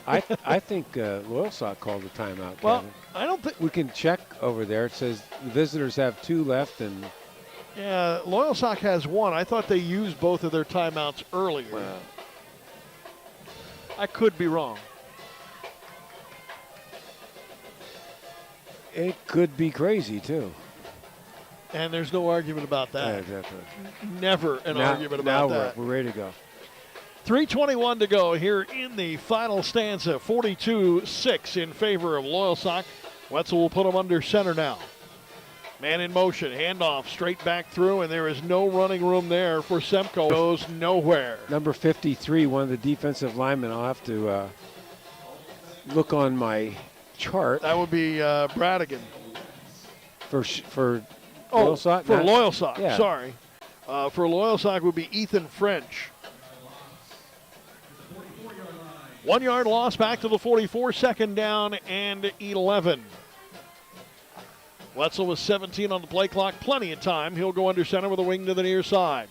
I think Loyalsock called the timeout, well, Kevin. I don't think we can check over there. It says the visitors have 2 left, and yeah, Loyalsock has 1. I thought they used both of their timeouts earlier. Wow. I could be wrong. It could be crazy, too. And there's no argument about that. Yeah, exactly. Never an argument about that. We're ready to go. 3:21 to go here in the final stanza. 42-6 in favor of Loyalsock. Wetzel will put them under center now. Man in motion, handoff straight back through, and there is no running room there for Semco. Goes nowhere. Number 53, one of the defensive linemen. I'll have to look on my chart. That would be Bradigan. For Loyalsock? For Loyalsock, yeah. Sorry. For Loyalsock would be Ethan French. 1 yard loss back to the 44, 2nd down and 11. Wetzel with 17 on the play clock, plenty of time. He'll go under center with a wing to the near side.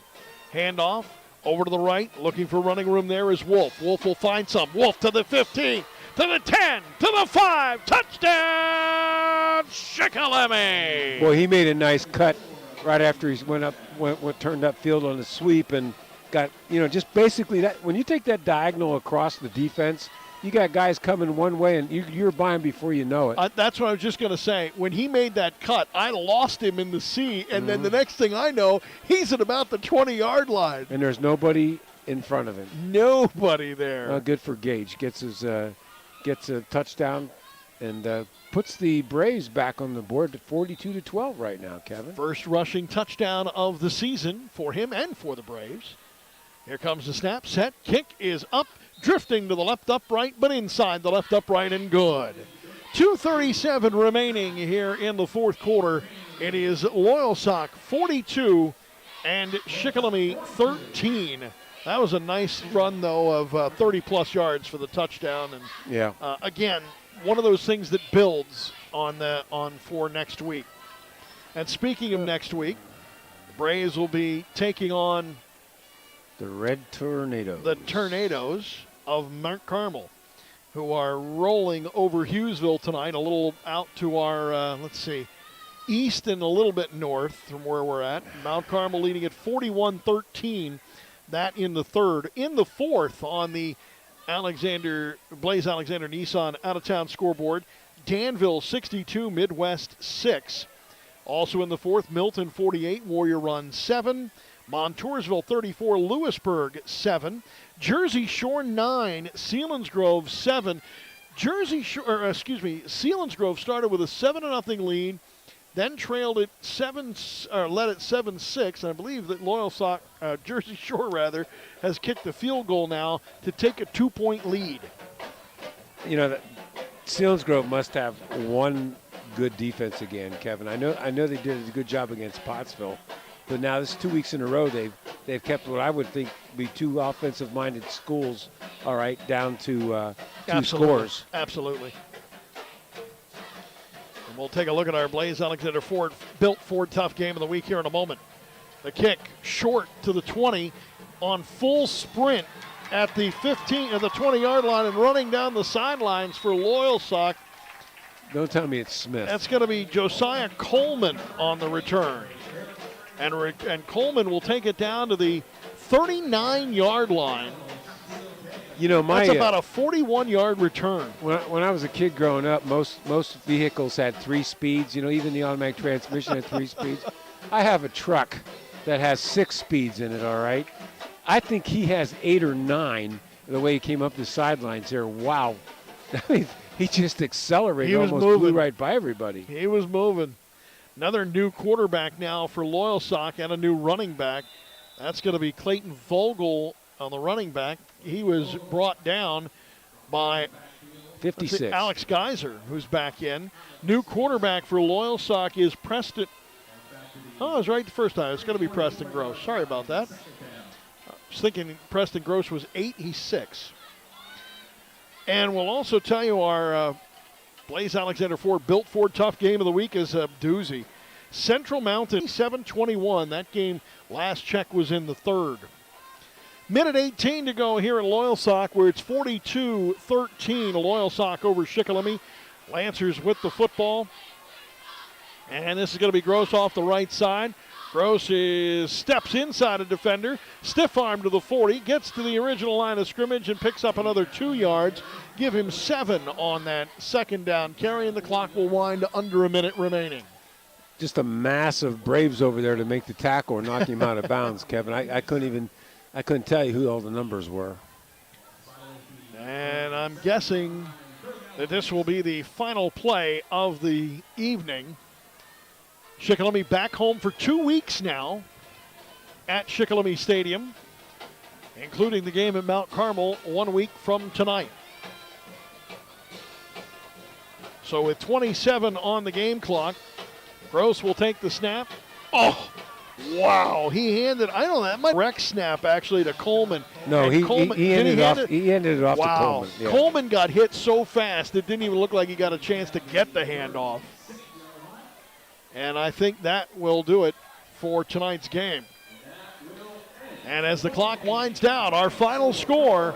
Handoff over to the right, looking for running room there is Wolf. Wolf will find some. Wolf to the 15, to the 10, to the 5. Touchdown, Shikellamy! Boy, he made a nice cut right after he turned up field on the sweep and got, just basically that. When you take that diagonal across the defense, you got guys coming one way, and you're buying before you know it. That's what I was just going to say. When he made that cut, I lost him in the sea, and then the next thing I know, he's at about the 20-yard line. And there's nobody in front of him. Nobody there. Good for Gage. Gets a touchdown and puts the Braves back on the board at 42-12 right now, Kevin. First rushing touchdown of the season for him and for the Braves. Here comes the snap, set, kick is up. Drifting to the left upright, but inside the left upright and good. 2:37 remaining here in the fourth quarter. It is Loyalsock 42 and Shikellamy 13. That was a nice run, though, of 30-plus yards for the touchdown. And yeah, again, one of those things that builds for next week. And speaking of next week, the Braves will be taking on the Red Tornadoes. The Tornadoes of Mount Carmel, who are rolling over Hughesville tonight, a little out to our, east and a little bit north from where we're at. Mount Carmel leading at 41-13, that in the third. In the fourth on the Blaze Alexander Nissan out-of-town scoreboard, Danville 62, Midwest 6. Also in the fourth, Milton 48, Warrior Run 7. Montoursville 34, Lewisburg 7. Jersey Shore 9, Selinsgrove 7. Selinsgrove started with a 7-0 lead, then trailed it led it 7-6, and I believe that Loyalsock, Jersey Shore rather, has kicked the field goal now to take a 2-point lead. Selinsgrove must have one good defense again, Kevin. I know they did a good job against Pottsville, but now this is 2 weeks in a row they've kept what I would think be two offensive-minded schools, all right, down to two scores. Absolutely. And we'll take a look at our Blaze Alexander Ford built Ford Tough game of the week here in a moment. The kick short to the 20 on full sprint at the 15 or the 20-yard line and running down the sidelines for Loyalsock. Don't tell me it's Smith. That's going to be Josiah Coleman on the return. And Coleman will take it down to the 39-yard line. You know, that's about a 41-yard return. When I was a kid growing up, most vehicles had 3 speeds. You know, even the automatic transmission had 3 speeds. I have a truck that has 6 speeds in it, all right? I think he has 8 or 9 the way he came up the sidelines here. Wow. He just accelerated, almost blew right by everybody. He was moving. Another new quarterback now for Loyalsock and a new running back. That's going to be Clayton Vogel on the running back. He was brought down by 56. Alex Geiser, who's back in. New quarterback for Loyalsock is Preston. Oh, I was right the first time. It's going to be Preston Gross. Sorry about that. I was thinking Preston Gross was 8. He's 6. And we'll also tell you our Blaze Alexander Ford built Ford Tough game of the week is a doozy. Central Mountain 7-21. That game last check was in the 3rd. Minute 18 to go here at Loyalsock, where it's 42-13. Loyalsock over Shikellamy. Lancers with the football. And this is going to be Gross off the right side. Gross steps inside a defender, stiff arm to the 40, gets to the original line of scrimmage and picks up another 2 yards. Give him 7 on that second down carry, and the clock will wind to under a minute remaining. Just a massive Braves over there to make the tackle or knock him out of bounds, Kevin. I couldn't tell you who all the numbers were. And I'm guessing that this will be the final play of the evening. Shikellamy back home for 2 weeks now at Shikellamy Stadium, including the game at Mount Carmel 1 week from tonight. So with 27 on the game clock, Gross will take the snap. Oh, wow. He handed, I don't know, that might wreck snap actually to Coleman. No, he ended it off to Coleman. Yeah. Coleman got hit so fast it didn't even look like he got a chance to get the handoff. And I think that will do it for tonight's game. And as the clock winds down, our final score,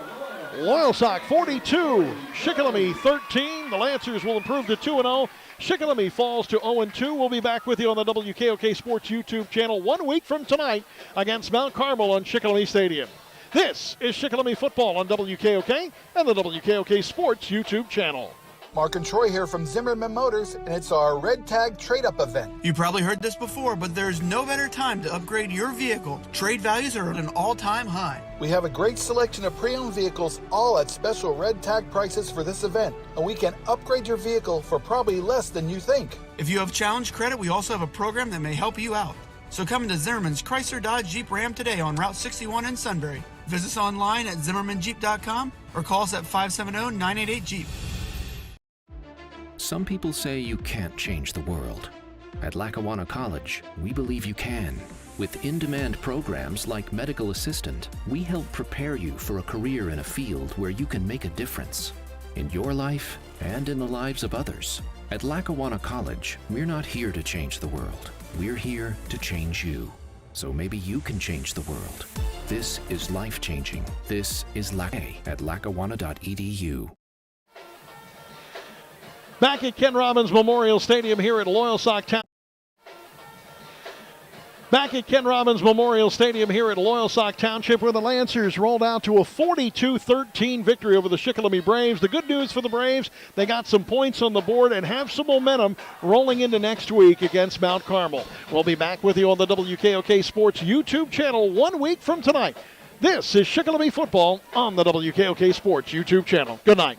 Loyalsock 42, Shikellamy 13. The Lancers will improve to 2-0. Shikellamy falls to 0-2. We'll be back with you on the WKOK Sports YouTube channel 1 week from tonight against Mount Carmel on Shikellamy Stadium. This is Shikellamy football on WKOK and the WKOK Sports YouTube channel. Mark and Troy here from Zimmerman Motors, and it's our Red Tag Trade-Up event. You probably heard this before, but there's no better time to upgrade your vehicle. Trade values are at an all-time high. We have a great selection of pre-owned vehicles, all at special Red Tag prices for this event, and we can upgrade your vehicle for probably less than you think. If you have challenge credit, we also have a program that may help you out. So come into Zimmerman's Chrysler Dodge Jeep Ram today on Route 61 in Sunbury. Visit us online at zimmermanjeep.com or call us at 570-988-JEEP. Some people say you can't change the world. At Lackawanna College, we believe you can. With in-demand programs like medical assistant, we help prepare you for a career in a field where you can make a difference in your life and in the lives of others. At Lackawanna College, we're not here to change the world. We're here to change you. So maybe you can change the world. This is life-changing. This is at lackawanna.edu. Back at Ken Robbins Memorial Stadium here at Loyalsock Town. Back at Ken Robbins Memorial Stadium here at Loyalsock Township, where the Lancers rolled out to a 42-13 victory over the Shikellamy Braves. The good news for the Braves, they got some points on the board and have some momentum rolling into next week against Mount Carmel. We'll be back with you on the WKOK Sports YouTube channel 1 week from tonight. This is Shikellamy football on the WKOK Sports YouTube channel. Good night.